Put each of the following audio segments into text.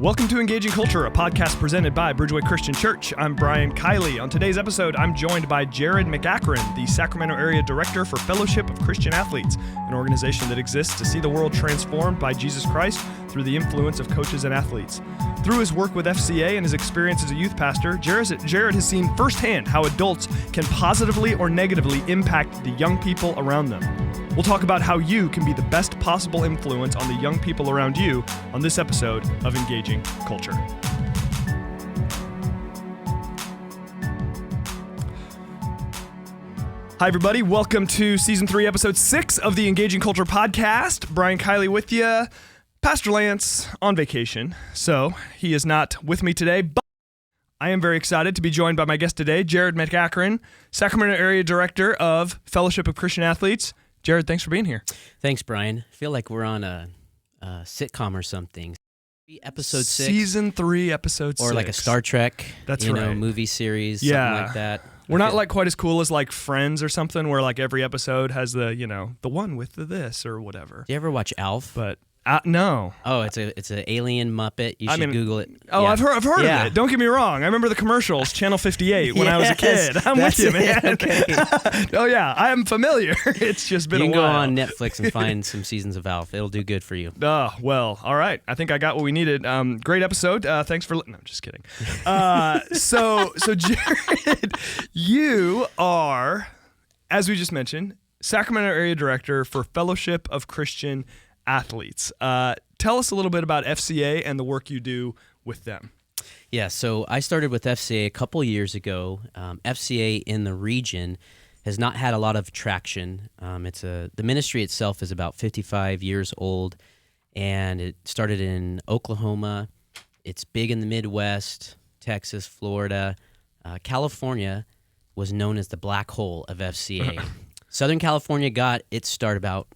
Welcome to Engaging Culture, a podcast presented by Bridgeway Christian Church. I'm Brian Kiley. On today's episode, I'm joined by Jarrod McEachron, the Sacramento Area Director for Fellowship of Christian Athletes, an organization that exists to see the world transformed by Jesus Christ through the influence of coaches and athletes. Through his work with FCA and his experience as a youth pastor, Jarrod has seen firsthand how adults can positively or negatively impact the young people around them. We'll talk about how you can be the best possible influence on the young people around you on this episode of Engaging Culture. Hi, everybody. Welcome to Season 3, Episode 6 of the Engaging Culture podcast. Brian Kiley with you. Pastor Lance on vacation, so he is not with me today, but I am very excited to be joined by my guest today, Jarrod McEachron, Sacramento Area Director of Fellowship of Christian Athletes. Jarrod, thanks for being here. Thanks, Brian. I feel like we're on a sitcom or something. Episode 6. Season 3, Episode 6. Or like a Star Trek, That's right. Movie series, something like that. We're not like quite as cool as like Friends or something, where like every episode has the one with the this or whatever. Do you ever watch Alf? But no. Oh, it's an alien Muppet. You should Google it. Oh, yeah. I've heard of it. Don't get me wrong. I remember the commercials, Channel 58, when I was a kid. I'm with you, man. Okay. Oh, yeah. I am familiar. It's just been a while. You can go on Netflix and find some seasons of Alf. It'll do good for you. Oh, well, all right. I think I got what we needed. Great episode. Thanks for... No, I'm just kidding. So Jarrod, you are, as we just mentioned, Sacramento Area Director for Fellowship of Christian Athletes. Tell us a little bit about FCA and the work you do with them. Yeah, so I started with FCA a couple years ago. FCA in the region has not had a lot of traction. The ministry itself is about 55 years old, and it started in Oklahoma. It's big in the Midwest, Texas, Florida. California was known as the black hole of FCA. Southern California got its start about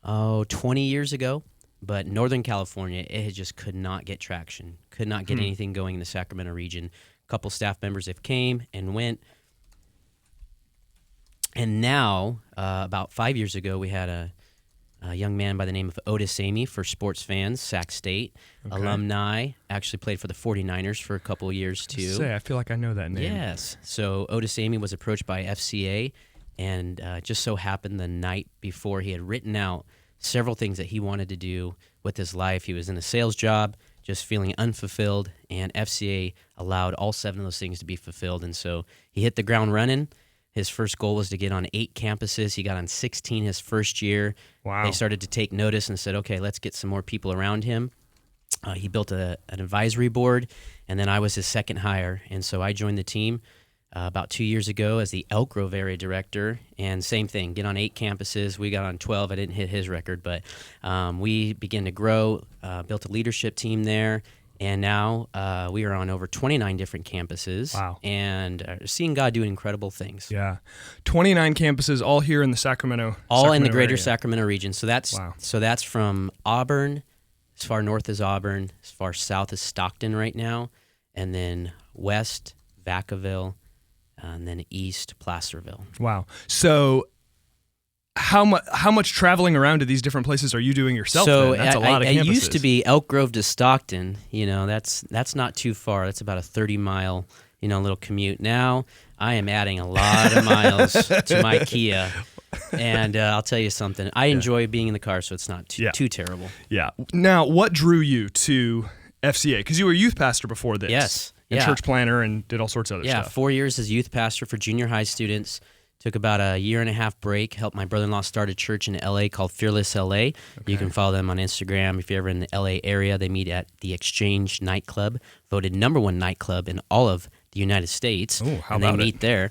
20 years ago, but Northern California, it just could not get traction, could not get anything going in the Sacramento region. A couple staff members have came and went. And now, about 5 years ago, we had a young man by the name of Otis Amy for sports fans, Sac State, alumni, actually played for the 49ers for a couple of years too. I feel like I know that name. Yes. So Otis Amy was approached by FCA, and just so happened the night before he had written out several things that he wanted to do with his life. He was in a sales job, just feeling unfulfilled, and FCA allowed all 7 of those things to be fulfilled. And so he hit the ground running. His first goal was to get on 8 campuses. He got on 16 his first year. Wow. They started to take notice and said, okay, let's get some more people around him. He built an advisory board, and then I was his second hire. And so I joined the team about 2 years ago as the Elk Grove Area Director, and same thing, get on 8 campuses. We got on 12. I didn't hit his record, but we began to grow, built a leadership team there, and now we are on over 29 different campuses. Wow. And seeing God doing incredible things. Yeah. 29 campuses all here in the Sacramento in the greater area. Sacramento region. So that's from Auburn, as far north as Auburn, as far south as Stockton right now, and then west, Vacaville, and then east, Placerville. Wow. So how much traveling around to these different places are you doing yourself? So That's a lot of campuses. It used to be Elk Grove to Stockton. That's not too far. That's about a 30-mile, little commute. Now I am adding a lot of miles to my Kia. And I'll tell you something. I enjoy being in the car, so it's not too terrible. Yeah. Now, what drew you to FCA? Because you were a youth pastor before this. Yes. And church planner and did all sorts of other stuff. 4 years as youth pastor for junior high students. Took about a year and a half break. Helped my brother-in-law start a church in L.A. called Fearless L.A. You can follow them on Instagram. If you're ever in the L.A. area, they meet at the Exchange nightclub, voted #1 nightclub in all of the United States. Oh, how and about they meet there.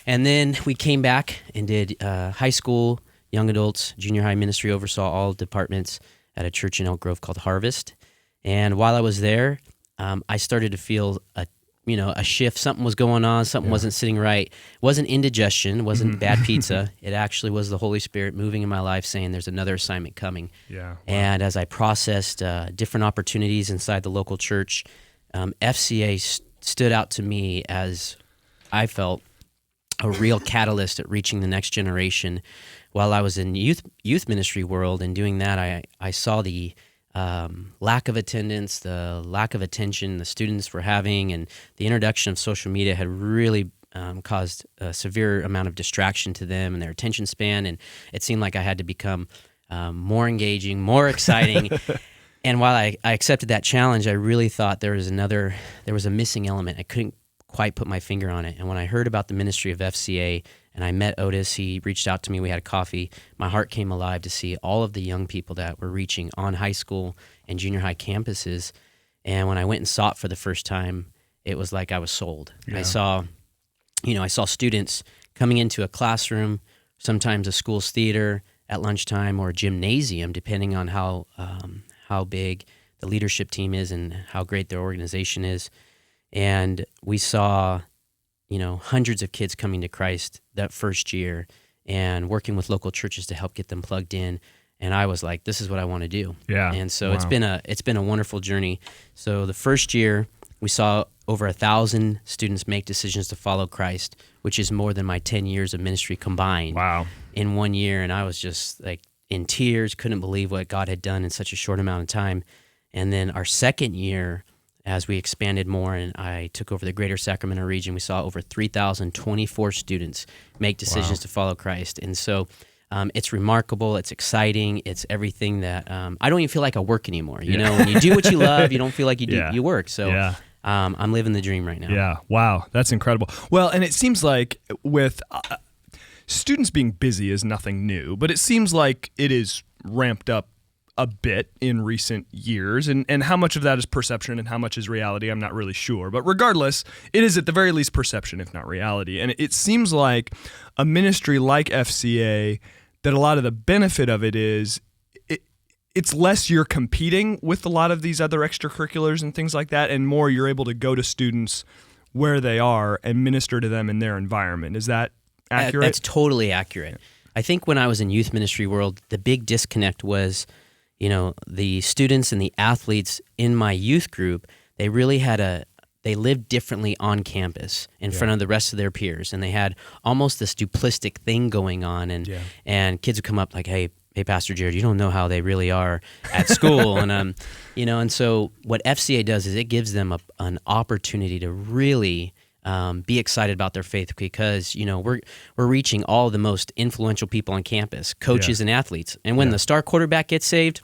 And then we came back and did high school, young adults, junior high ministry, oversaw all departments at a church in Elk Grove called Harvest. And while I was there, I started to feel a shift. Something was going on. Something wasn't sitting right. It wasn't indigestion. It wasn't bad pizza. It actually was the Holy Spirit moving in my life, saying there's another assignment coming. Yeah. Wow. And as I processed different opportunities inside the local church, FCA stood out to me as, I felt, a real catalyst at reaching the next generation. While I was in youth ministry world and doing that, I saw the lack of attendance, the lack of attention the students were having, and the introduction of social media had really caused a severe amount of distraction to them and their attention span. And it seemed like I had to become more engaging, more exciting. And while I accepted that challenge, I really thought there was a missing element. I couldn't quite put my finger on it. And when I heard about the ministry of FCA and I met Otis, he reached out to me, we had a coffee, my heart came alive to see all of the young people that were reaching on high school and junior high campuses. And when I went and saw it for the first time, it was like I was sold. Yeah. I saw students coming into a classroom, sometimes a school's theater at lunchtime or a gymnasium, depending on how big the leadership team is and how great their organization is. And we saw, hundreds of kids coming to Christ that first year and working with local churches to help get them plugged in. And I was like, this is what I want to do. Yeah. And so it's been a wonderful journey. So the first year we saw over 1,000 students make decisions to follow Christ, which is more than my 10 years of ministry combined. Wow. In 1 year. And I was just like in tears, couldn't believe what God had done in such a short amount of time. And then our second year, as we expanded more and I took over the greater Sacramento region, we saw over 3,024 students make decisions to follow Christ. And so it's remarkable, it's exciting, it's everything that I don't even feel like I work anymore. You know, when you do what you love, you don't feel like you work. So I'm living the dream right now. Yeah, wow, that's incredible. Well, and it seems like with students being busy is nothing new, but it seems like it is ramped up a bit in recent years, and how much of that is perception and how much is reality, I'm not really sure. But regardless, it is at the very least perception, if not reality. And it seems like a ministry like FCA, that a lot of the benefit of it is it's less you're competing with a lot of these other extracurriculars and things like that, and more you're able to go to students where they are and minister to them in their environment. Is that accurate? That's totally accurate. I think when I was in youth ministry world, the big disconnect was, the students and the athletes in my youth group, they really they lived differently on campus in front of the rest of their peers. And they had almost this duplistic thing going on. And kids would come up like, hey, Pastor Jarrod, you don't know how they really are at school. And, and so what FCA does is it gives them an opportunity to really be excited about their faith, because we're reaching all the most influential people on campus, coaches and athletes. And when the star quarterback gets saved,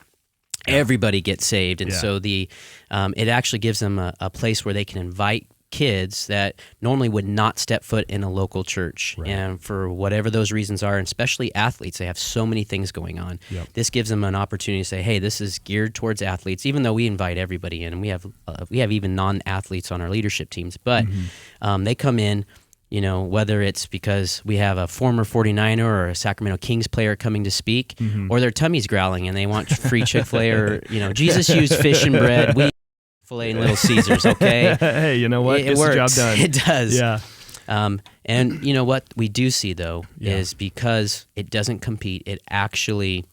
everybody gets saved. And so it actually gives them a place where they can invite kids that normally would not step foot in a local church. Right. And for whatever those reasons are, and especially athletes, they have so many things going on. Yep. This gives them an opportunity to say, hey, this is geared towards athletes, even though we invite everybody in, and we have even non-athletes on our leadership teams. But they come in, whether it's because we have a former 49er or a Sacramento Kings player coming to speak, or their tummy's growling and they want free Chick-fil-A, or, Jesus used fish and bread. We Filet and Little Caesars, okay? Hey, you know what? It works. The job done. It does. Yeah. And you know what we do see, though, is because it doesn't compete, it actually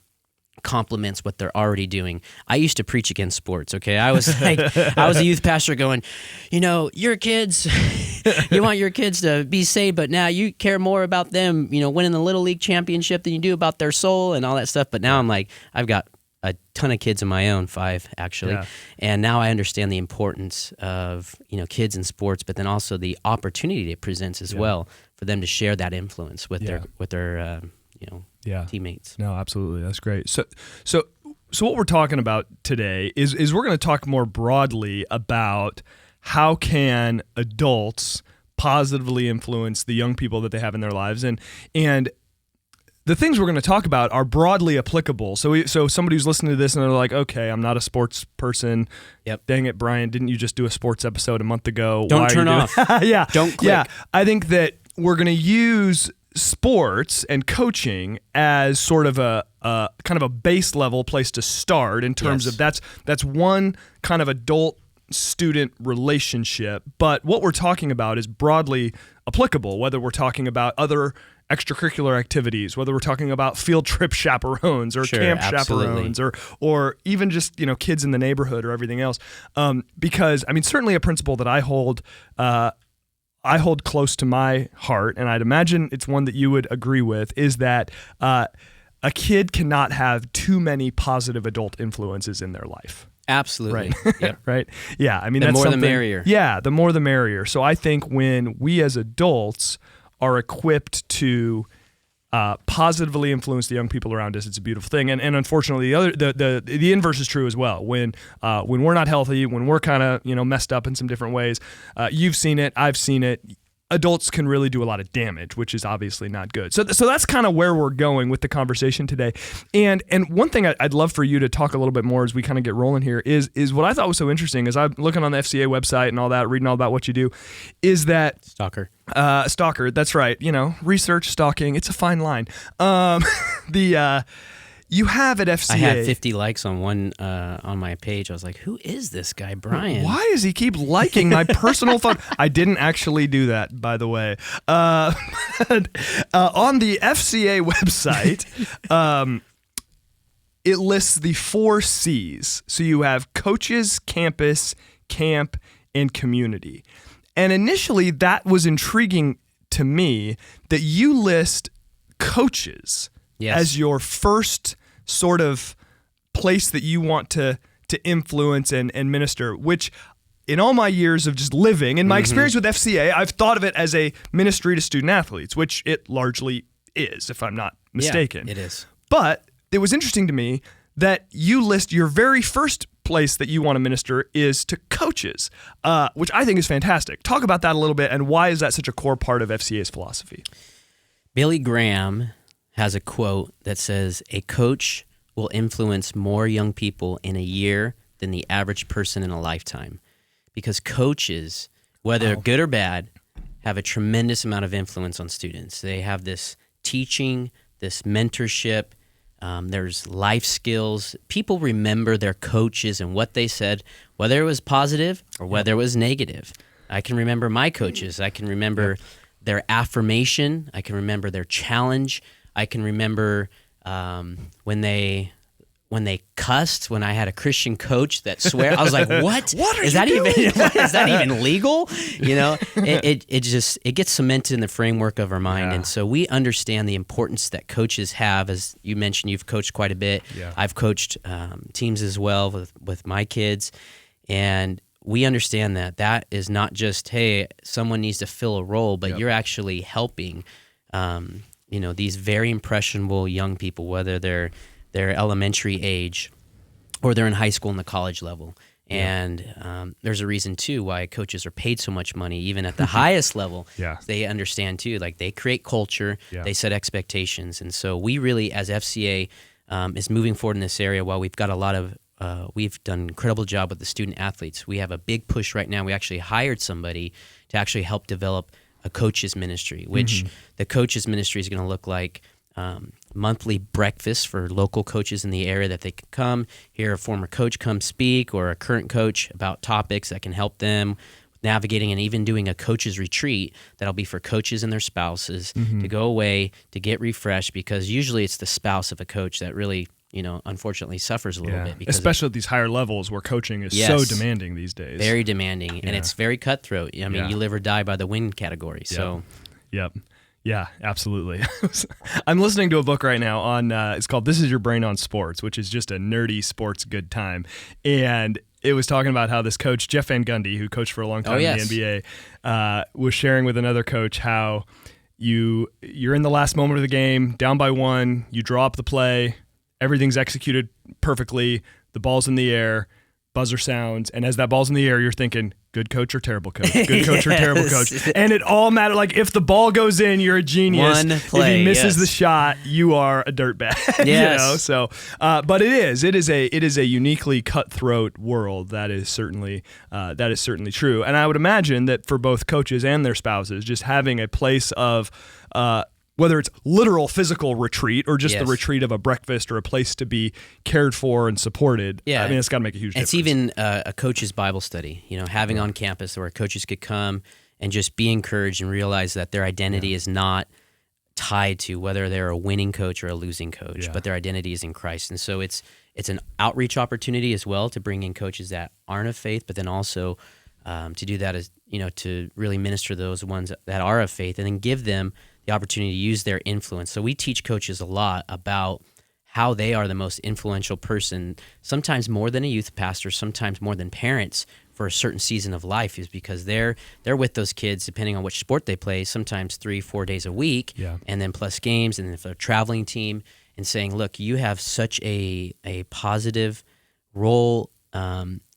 complements what they're already doing. I used to preach against sports, okay? I was a youth pastor going, your kids, you want your kids to be saved, but now you care more about them, winning the Little League championship than you do about their soul and all that stuff. But now I'm like, I've got a ton of kids of my own, 5 actually, and now I understand the importance of kids in sports, but then also the opportunity it presents as well for them to share that influence with their teammates. No, absolutely, that's great. So what we're talking about today is we're going to talk more broadly about how can adults positively influence the young people that they have in their lives, and the things we're going to talk about are broadly applicable. So somebody who's listening to this and they're like, okay, I'm not a sports person. Yep. Dang it, Brian, didn't you just do a sports episode a month ago? Don't turn off. Yeah. Don't click. Yeah. I think that we're going to use sports and coaching as sort of a kind of a base level place to start in terms of that's one kind of adult student relationship. But what we're talking about is broadly applicable, whether we're talking about other extracurricular activities, whether we're talking about field trip chaperones or camp chaperones or even just kids in the neighborhood or everything else. Because certainly a principle that I hold close to my heart, and I'd imagine it's one that you would agree with, is that a kid cannot have too many positive adult influences in their life. Absolutely. Right. Yep. Right. Yeah. I mean, The that's more the something, merrier. Yeah. The more the merrier. So I think when we as adults are equipped to positively influence the young people around us, it's a beautiful thing. And unfortunately, the inverse is true as well. When we're not healthy, when we're kind of messed up in some different ways, you've seen it, I've seen it. Adults can really do a lot of damage, which is obviously not good. So that's kind of where we're going with the conversation today. And one thing I'd love for you to talk a little bit more as we kind of get rolling here is what I thought was so interesting, as I'm looking on the FCA website and all that, reading all about what you do, is that Stalker. Stalker, that's right. Research, stalking, it's a fine line. You have at FCA. I had 50 likes on one on my page. I was like, "Who is this guy, Brian? Why does he keep liking my personal photo?" I didn't actually do that, by the way. On the FCA website, it lists the 4 C's. So you have coaches, campus, camp, and community. And initially, that was intriguing to me that you list coaches as your first sort of place that you want to influence and minister, which in all my years of just living, in my experience with FCA, I've thought of it as a ministry to student athletes, which it largely is, if I'm not mistaken. Yeah, it is. But it was interesting to me that you list your very first place that you want to minister is to coaches, which I think is fantastic. Talk about that a little bit, and why is that such a core part of FCA's philosophy? Billy Graham has a quote that says, "A coach will influence more young people in a year than the average person in a lifetime." Because coaches, whether good or bad, have a tremendous amount of influence on students. They have this teaching, this mentorship, there's life skills. People remember their coaches and what they said, whether it was positive or whether it was negative. I can remember my coaches. I can remember their affirmation. I can remember their challenge. I can remember when they cussed, when I had a Christian coach that swear. I was like, "What? Is that even legal?" It gets cemented in the framework of our mind, and so we understand the importance that coaches have. As you mentioned, you've coached quite a bit. Yeah. I've coached teams as well with my kids, and we understand that is not just, hey, someone needs to fill a role, but you're actually helping. These very impressionable young people, whether they're elementary age or they're in high school and the college level. And there's a reason, too, why coaches are paid so much money, even at the highest level. They understand, too, like they create culture, they set expectations. And so we really, as FCA, is moving forward in this area. While we've got a lot of we've done an incredible job with the student athletes, we have a big push right now. We actually hired somebody to actually help develop a coaches ministry, which the coaches ministry is going to look like monthly breakfasts for local coaches in the area that they can come, hear a former coach come speak or a current coach about topics that can help them navigating, and even doing a coaches retreat that'll be for coaches and their spouses to go away, to get refreshed, because usually it's the spouse of a coach that really, unfortunately suffers a little bit. Because especially at these higher levels where coaching is so demanding these days. Very demanding, and it's very cutthroat. I mean, you live or die by the win category. So, Yeah, absolutely. I'm listening to a book right now on, it's called This Is Your Brain on Sports, which is just a nerdy sports good time. And it was talking about how this coach, Jeff Van Gundy, who coached for a long time in the NBA, was sharing with another coach how you're in the last moment of the game, down by 1, you draw up the play, everything's executed perfectly, the ball's in the air, buzzer sounds, and as that ball's in the air, you're thinking, good coach or terrible coach? Good coach or terrible coach? And it all matters. Like, if the ball goes in, you're a genius. One play, if he misses the shot, you are a dirtbag. So, but it is a uniquely cutthroat world. That is certainly true. And I would imagine that for both coaches and their spouses, just having a place of whether it's literal physical retreat or just the retreat of a breakfast or a place to be cared for and supported. Yeah. I mean, it's got to make a huge difference. It's even a coach's Bible study, having on campus where coaches could come and just be encouraged and realize that their identity is not tied to whether they're a winning coach or a losing coach, but their identity is in Christ. And so it's an outreach opportunity as well to bring in coaches that aren't of faith, but then also to do that is, to really minister to those ones that are of faith, and then give them the opportunity to use their influence. So we teach coaches a lot about how they are the most influential person, sometimes more than a youth pastor, sometimes more than parents for a certain season of life, is because they're with those kids, depending on which sport they play, sometimes 3-4 days a week, and then plus games, and if they're a traveling team, and saying, look, you have such a positive role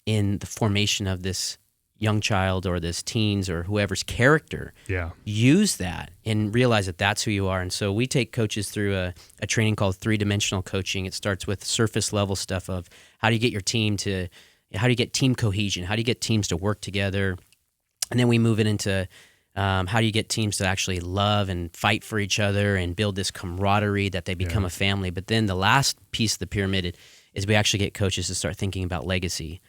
in the formation of this young child or this teens or whoever's character. Use that and realize that that's who you are. And so we take coaches through a training called 3-Dimensional Coaching. It starts with surface level stuff of how do you get your team to, how do you get team cohesion? How do you get teams to work together? And then we move it into how do you get teams to actually love and fight for each other and build this camaraderie that they become a family. But then the last piece of the pyramid is we actually get coaches to start thinking about legacy.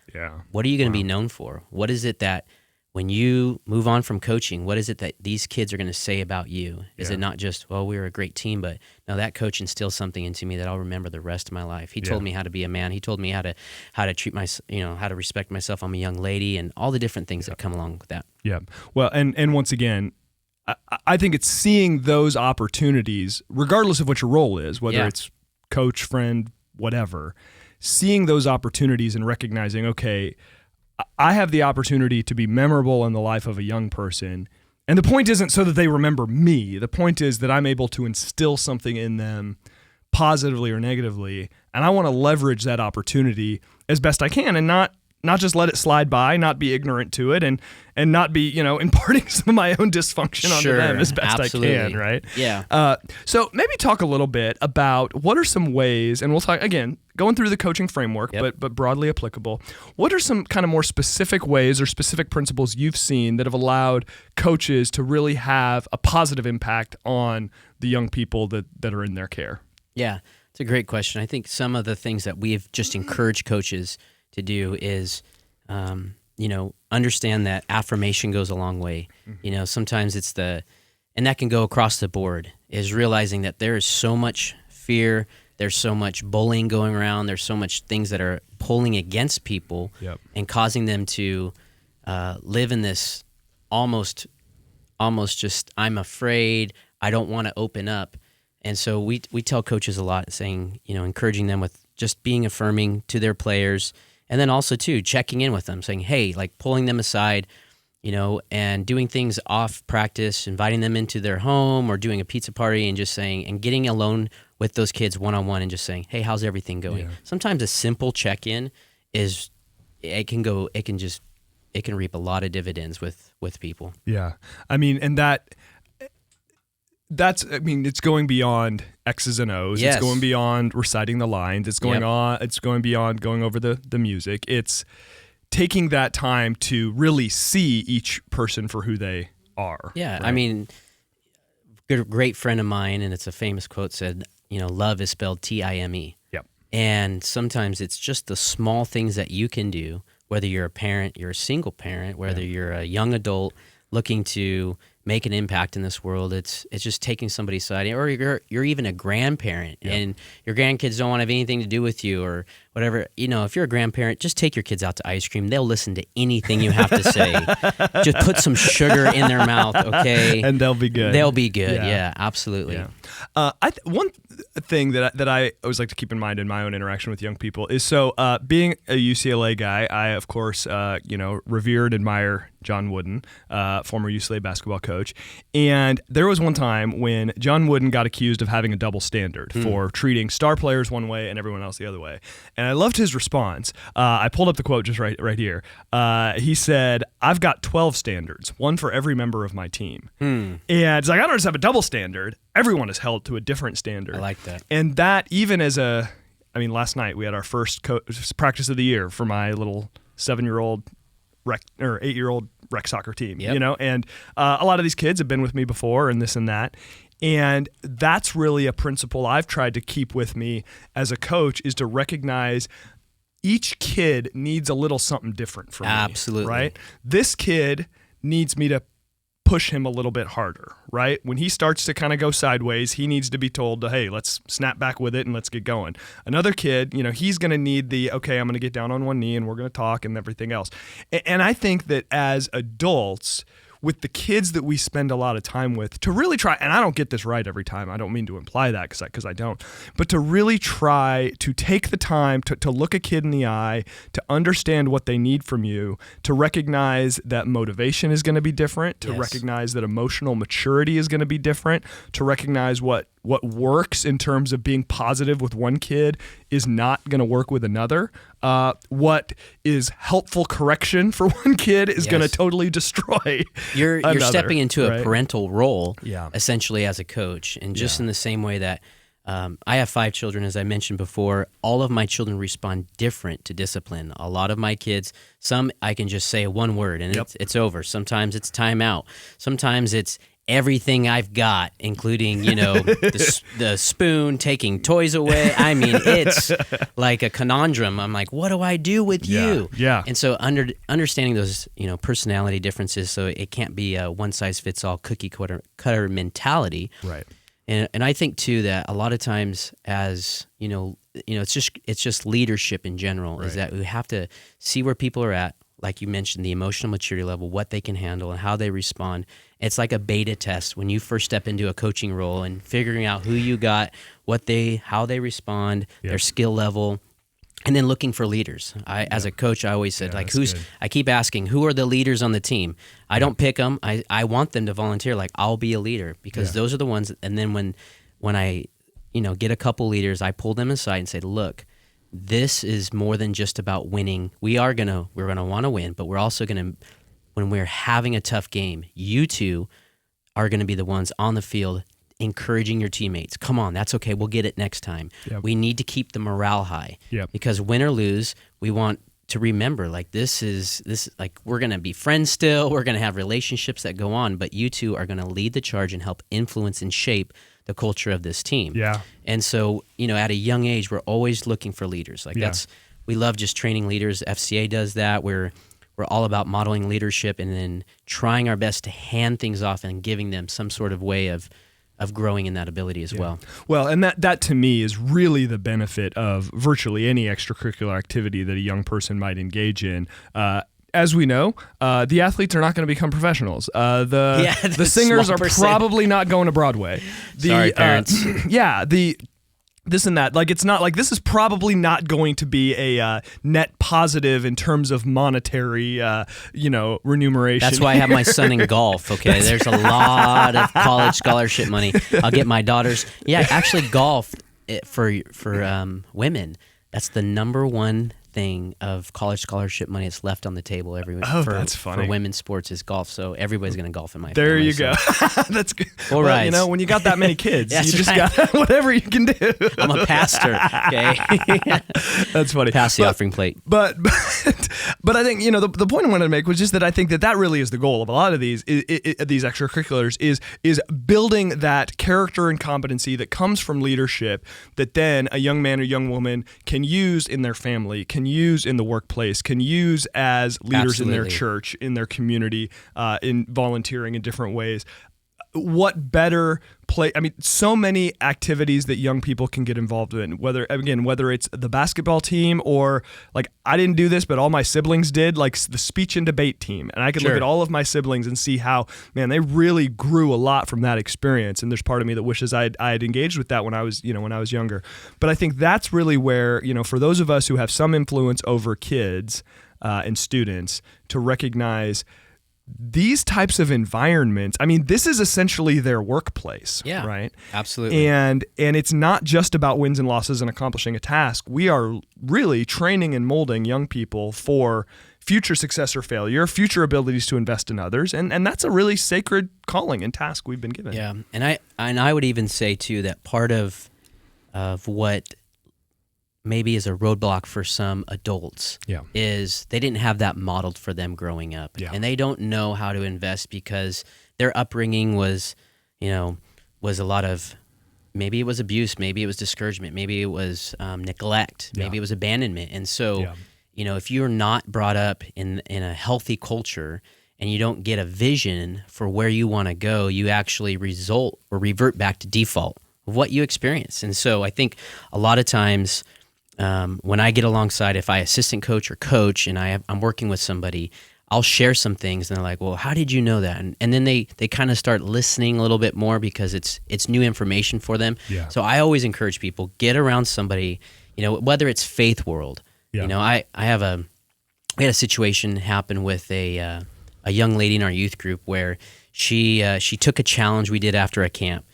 What are you going to be known for? What is it that when you move on from coaching, what is it that these kids are going to say about you? Is it not just, well, we were a great team, but no, that coach instilled something into me that I'll remember the rest of my life. He told me how to be a man. He told me how to treat how to respect myself. I'm a young lady, and all the different things that come along with that. Well, and once again, I think it's seeing those opportunities, regardless of what your role is, whether it's coach, friend, whatever, seeing those opportunities and recognizing, okay, I have the opportunity to be memorable in the life of a young person. And the point isn't so that they remember me. The point is that I'm able to instill something in them positively or negatively. And I want to leverage that opportunity as best I can and not just let it slide by, not be ignorant to it, and not be, imparting some of my own dysfunction onto them as best absolutely. I can, right? Yeah. So maybe talk a little bit about what are some ways, and we'll talk, again, going through the coaching framework, but broadly applicable. What are some kind of more specific ways or specific principles you've seen that have allowed coaches to really have a positive impact on the young people that are in their care? Yeah, it's a great question. I think some of the things that we've just encouraged coaches to do is, understand that affirmation goes a long way. Sometimes it's and that can go across the board, is realizing that there is so much fear, there's so much bullying going around, there's so much things that are pulling against people and causing them to live in this almost just, I'm afraid, I don't want to open up. And so we tell coaches a lot, saying, encouraging them with just being affirming to their players. And then also, too, checking in with them, saying, hey, like pulling them aside, and doing things off practice, inviting them into their home or doing a pizza party and just saying, and getting alone with those kids one-on-one and just saying, hey, how's everything going? Sometimes a simple check-in it can reap a lot of dividends with people. Yeah. I mean, and it's going beyond X's and O's. Yes. It's going beyond reciting the lines. It's going beyond going over the music. It's taking that time to really see each person for who they are. Yeah. Right? I mean, a great friend of mine, and it's a famous quote, said, love is spelled Time. Yep. And sometimes it's just the small things that you can do, whether you're a parent, you're a single parent, whether you're a young adult looking to make an impact in this world. It's just taking somebody's side, or you're even a grandparent and your grandkids don't want to have anything to do with you or whatever. If you're a grandparent, just take your kids out to ice cream. They'll listen to anything you have to say. Just put some sugar in their mouth, okay? And they'll be good. They'll be good. Yeah, absolutely. Yeah. One thing that I always like to keep in mind in my own interaction with young people is being a UCLA guy, I of course revere and admire John Wooden, former UCLA basketball coach. And there was one time when John Wooden got accused of having a double standard for treating star players one way and everyone else the other way. And I loved his response. I pulled up the quote just right here. He said, "I've got 12 standards, one for every member of my team." And it's like, I don't just have a double standard. Everyone is held to a different standard. I like that. And that even as last night we had our first practice of the year for my little 7-year-old or 8-year-old rec soccer team, and a lot of these kids have been with me before and this and that. And that's really a principle I've tried to keep with me as a coach, is to recognize each kid needs a little something different from me. Absolutely. Right? This kid needs me to push him a little bit harder, right? When he starts to kind of go sideways, he needs to be told to, hey, let's snap back with it and let's get going. Another kid, he's going to need okay, I'm going to get down on one knee and we're going to talk and everything else. And I think that as adults, with the kids that we spend a lot of time with, to really try, and I don't get this right every time, I don't mean to imply that because I don't, but to really try to take the time to look a kid in the eye, to understand what they need from you, to recognize that motivation is going to be different, to recognize that emotional maturity is going to be different, to recognize what works in terms of being positive with one kid is not going to work with another. What is helpful correction for one kid is going to totally destroy You're stepping into right? a parental role, essentially, as a coach. And just in the same way that I have 5 children, as I mentioned before, all of my children respond different to discipline. A lot of my kids, some I can just say one word and it's over. Sometimes it's timeout. Sometimes it's everything I've got, including, the spoon, taking toys away. I mean, it's like a conundrum. I'm like, what do I do with you? Yeah. And so understanding those, personality differences, so it can't be a one-size-fits-all cookie-cutter mentality. Right. And I think, too, that a lot of times as, it's just leadership in general, is that we have to see where people are at, like you mentioned, the emotional maturity level, what they can handle and how they respond. It's like a beta test when you first step into a coaching role and figuring out who you got, how they respond, their skill level, and then looking for leaders. As a coach, I always said, I keep asking, who are the leaders on the team? I don't pick them. I want them to volunteer. Like, I'll be a leader, because those are the ones. And then when I, get a couple leaders, I pull them aside and say, look, this is more than just about winning. We're gonna want to win, but we're also gonna, when we're having a tough game, you two are gonna be the ones on the field encouraging your teammates. Come on, that's okay. We'll get it next time. Yep. We need to keep the morale high, because win or lose, we want to remember, like, this is like, we're gonna be friends still. We're gonna have relationships that go on, but you two are gonna lead the charge and help influence and shape the culture of this team. Yeah. And so, at a young age, we're always looking for leaders. Like, we love just training leaders. FCA does that. We're all about modeling leadership and then trying our best to hand things off and giving them some sort of way of growing in that ability as well. Well, and that to me is really the benefit of virtually any extracurricular activity that a young person might engage in. As we know, the athletes are not going to become professionals. The singers are probably not going to Broadway. Sorry, parents. This and that. Like, it's not like, this is probably not going to be a net positive in terms of monetary, remuneration. That's why I have my son in golf. Okay, there's a lot of college scholarship money. I'll get my daughters. Yeah, actually, golf for women. That's the number one thing of college scholarship money that's left on the table that's funny. For women's sports is golf. So everybody's going to golf in my there family. You go. That's good. All right. When you got that many kids, you just got whatever you can do. I'm a pastor. Okay. That's funny. Pass the offering plate. But I think, the point I wanted to make was just that I think that really is the goal of a lot of these extracurriculars is building that character and competency that comes from leadership that then a young man or young woman can use in their family, can use in the workplace, can use as leaders in their church, in their community, in volunteering in different ways. What better play? I mean, so many activities that young people can get involved in, whether it's the basketball team or, like, I didn't do this, but all my siblings did, like the speech and debate team. And I could look at all of my siblings and see how, man, they really grew a lot from that experience. And there's part of me that wishes I had engaged with that when I was younger. But I think that's really where, for those of us who have some influence over kids and students, to recognize these types of environments, I mean, this is essentially their workplace, right? Absolutely. And it's not just about wins and losses and accomplishing a task. We are really training and molding young people for future success or failure, future abilities to invest in others, and that's a really sacred calling and task we've been given. Yeah, and I would even say too that part of what maybe is a roadblock for some adults is they didn't have that modeled for them growing up. Yeah. And they don't know how to invest because their upbringing was a lot of, maybe it was abuse, maybe it was discouragement, maybe it was neglect, maybe it was abandonment. And so, if you're not brought up in a healthy culture and you don't get a vision for where you want to go, you actually revert back to default of what you experience. And so I think a lot of times, when I get alongside, if I assistant coach or coach and I'm working with somebody, I'll share some things, and they're like, well, how did you know that? And then they kind of start listening a little bit more because it's new information for them. Yeah. So I always encourage people, get around somebody, whether it's faith world. Yeah. We had a situation happen with a young lady in our youth group where she took a challenge we did after a camp.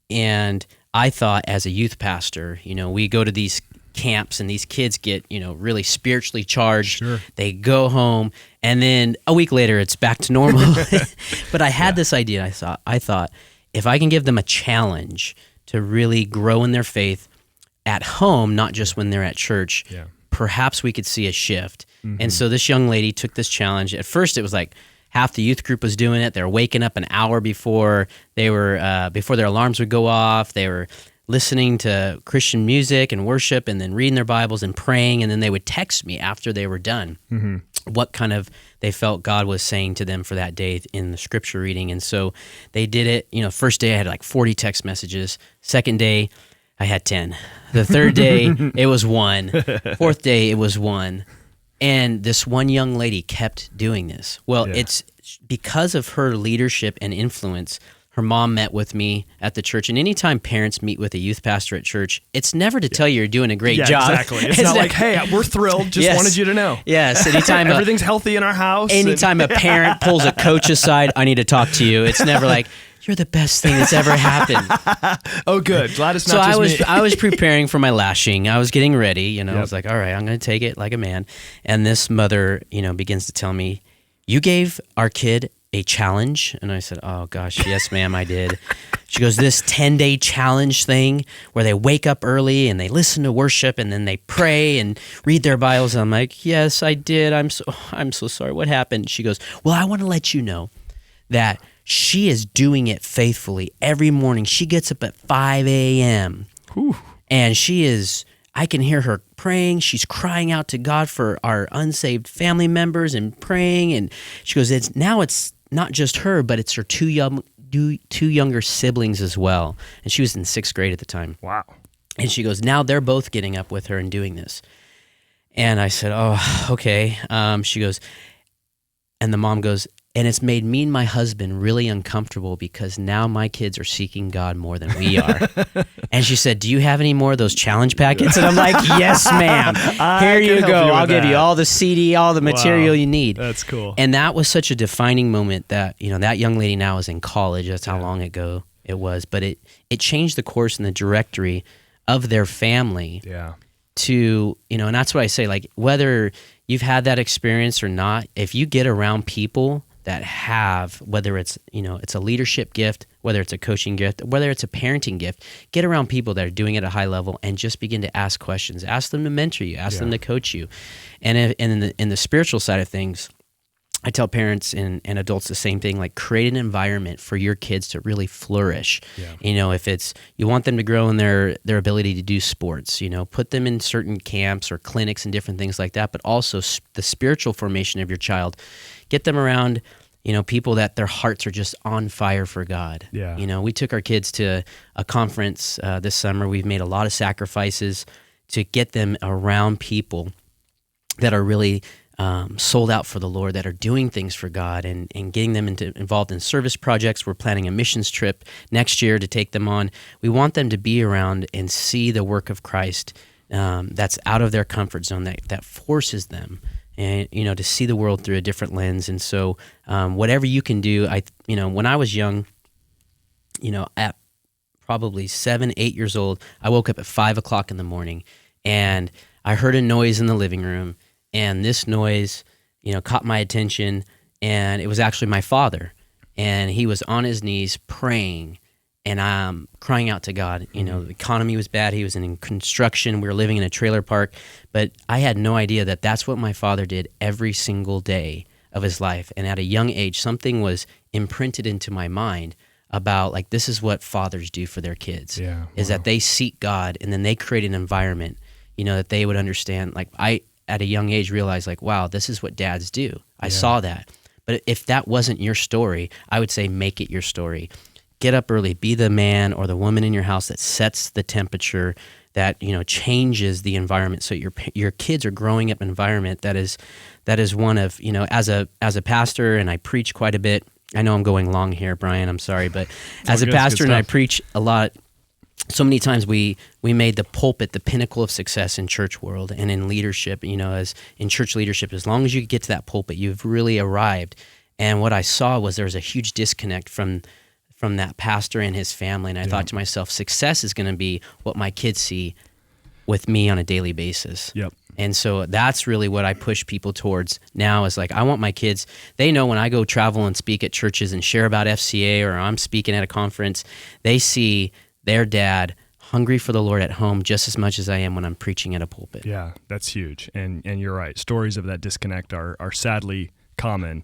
And I thought, as a youth pastor, we go to these camps and these kids get, really spiritually charged. Sure. They go home and then a week later it's back to normal. But I had this idea. I thought if I can give them a challenge to really grow in their faith at home, not just when they're at church, perhaps we could see a shift. Mm-hmm. And so this young lady took this challenge. At first it was like half the youth group was doing it. They were waking up an hour before before their alarms would go off. They were listening to Christian music and worship and then reading their Bibles and praying, and then they would text me after they were done what kind of they felt God was saying to them for that day in the scripture reading. And so they did it. First day I had like 40 text messages. Second day I had 10. The third day it was 1. Fourth day it was 1. And this one young lady kept doing this. Well, it's because of her leadership and influence. Her mom met with me at the church, and anytime parents meet with a youth pastor at church, it's never to tell you you're doing a great job. Exactly. It's not like, hey, we're thrilled, just wanted you to know. Yes, anytime everything's healthy in our house. Anytime a parent pulls a coach aside, I need to talk to you. It's never like, you're the best thing that's ever happened. Oh, good. Glad it's not just me. I was preparing for my lashing. I was getting ready. I was like, all right, I'm going to take it like a man. And this mother, begins to tell me, you gave our kid a challenge? And I said, oh gosh, yes ma'am, I did. She goes, this 10-day challenge thing where they wake up early and they listen to worship and then they pray and read their Bibles. And I'm like, yes, I did. I'm so sorry. What happened? She goes, well, I want to let you know that she is doing it faithfully every morning. She gets up at 5 a.m. and I can hear her praying. She's crying out to God for our unsaved family members and praying. And she goes, it's not just her, but it's her two younger siblings as well. And she was in 6th grade at the time. Wow. And she goes, now they're both getting up with her and doing this. And I said, oh, okay. She goes, and the mom goes, and it's made me and my husband really uncomfortable because now my kids are seeking God more than we are. And she said, do you have any more of those challenge packets? And I'm like, yes, ma'am. Here you go. I'll give you all the CD, all the material you need. That's cool. And that was such a defining moment that, that young lady now is in college. That's how long ago it was. But it changed the course and the directory of their family. Yeah. To, and that's what I say, like, whether you've had that experience or not, if you get around people that have, whether it's, it's a leadership gift, whether it's a coaching gift, whether it's a parenting gift, get around people that are doing it at a high level and just begin to ask questions. Ask them to mentor you. Ask them to coach you. And in the spiritual side of things, I tell parents and adults the same thing, like create an environment for your kids to really flourish. Yeah. If it's, you want them to grow in their ability to do sports, put them in certain camps or clinics and different things like that, but also the spiritual formation of your child. Get them around, people that their hearts are just on fire for God. Yeah. We took our kids to a conference this summer. We've made a lot of sacrifices to get them around people that are really sold out for the Lord, that are doing things for God and getting them involved in service projects. We're planning a missions trip next year to take them on. We want them to be around and see the work of Christ that's out of their comfort zone, that forces them and to see the world through a different lens. And so whatever you can do, when I was young, at probably 7, 8 years old, I woke up at 5 o'clock in the morning and I heard a noise in the living room. And this noise, caught my attention, and it was actually my father. And he was on his knees praying, and I'm crying out to God. The economy was bad. He was in construction. We were living in a trailer park. But I had no idea that that's what my father did every single day of his life. And at a young age, something was imprinted into my mind about, like, this is what fathers do for their kids, is that they seek God, and then they create an environment, that they would understand. Like, at a young age, realized, like, wow, this is what dads do. I saw that. But if that wasn't your story, I would say make it your story. Get up early. Be the man or the woman in your house that sets the temperature, that changes the environment. So your kids are growing up in an environment that is one of, as a pastor, and I preach quite a bit. I know I'm going long here, Brian, I'm sorry, but as a pastor and I preach a lot, so many times we made the pulpit the pinnacle of success in church world and in leadership, as in church leadership. As long as you get to that pulpit, you've really arrived. And what I saw was there was a huge disconnect from that pastor and his family. And I thought to myself, success is going to be what my kids see with me on a daily basis. Yep. And so that's really what I push people towards now, is like, I want my kids, they know when I go travel and speak at churches and share about FCA, or I'm speaking at a conference, they see their dad hungry for the Lord at home just as much as I am when I'm preaching at a pulpit. Yeah, that's huge. And you're right. Stories of that disconnect are sadly common.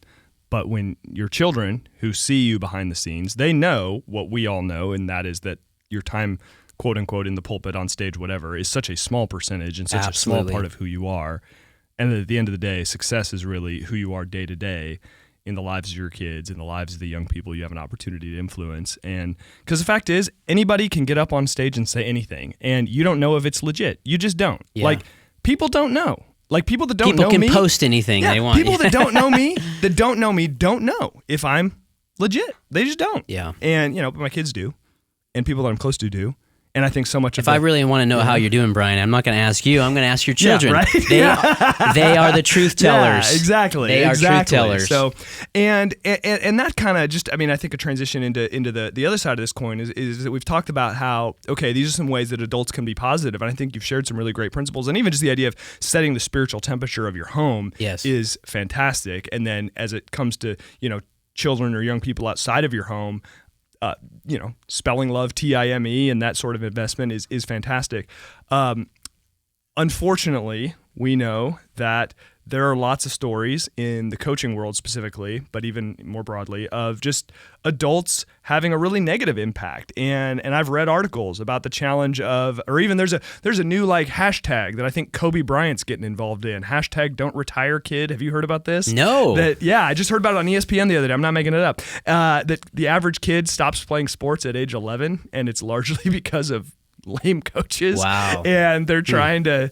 But when your children who see you behind the scenes, they know what we all know, and that is that your time, quote unquote, in the pulpit, on stage, whatever, is such a small percentage and such a small part of who you are. And at the end of the day, success is really who you are day to day in the lives of your kids, in the lives of the young people you have an opportunity to influence. And because the fact is, anybody can get up on stage and say anything, and you don't know if it's legit. You just don't. Yeah. Like, people don't know. Like, people that don't know me. People can post anything they want. People that don't know me, don't know if I'm legit. They just don't. Yeah. And, but my kids do, and people that I'm close to do. And I think so much if I really want to know how you're doing, Brian, I'm not going to ask you. I'm going to ask your children. Yeah, right? They are the truth tellers. Yeah, exactly. They are truth tellers. So, and that kind of just, I think a transition into the other side of this coin is that we've talked about how, okay, these are some ways that adults can be positive, and I think you've shared some really great principles, and even just the idea of setting the spiritual temperature of your home is fantastic. And then as it comes to, children or young people outside of your home, spelling love, TIME, and that sort of investment is fantastic. Unfortunately, we know that there are lots of stories in the coaching world specifically, but even more broadly, of just adults having a really negative impact. And I've read articles about the challenge of, or even there's a new hashtag that I think Kobe Bryant's getting involved in. Hashtag Don't Retire Kid. Have you heard about this? No. I just heard about it on ESPN the other day. I'm not making it up. That the average kid stops playing sports at age 11, and it's largely because of lame coaches. Wow. And they're trying to,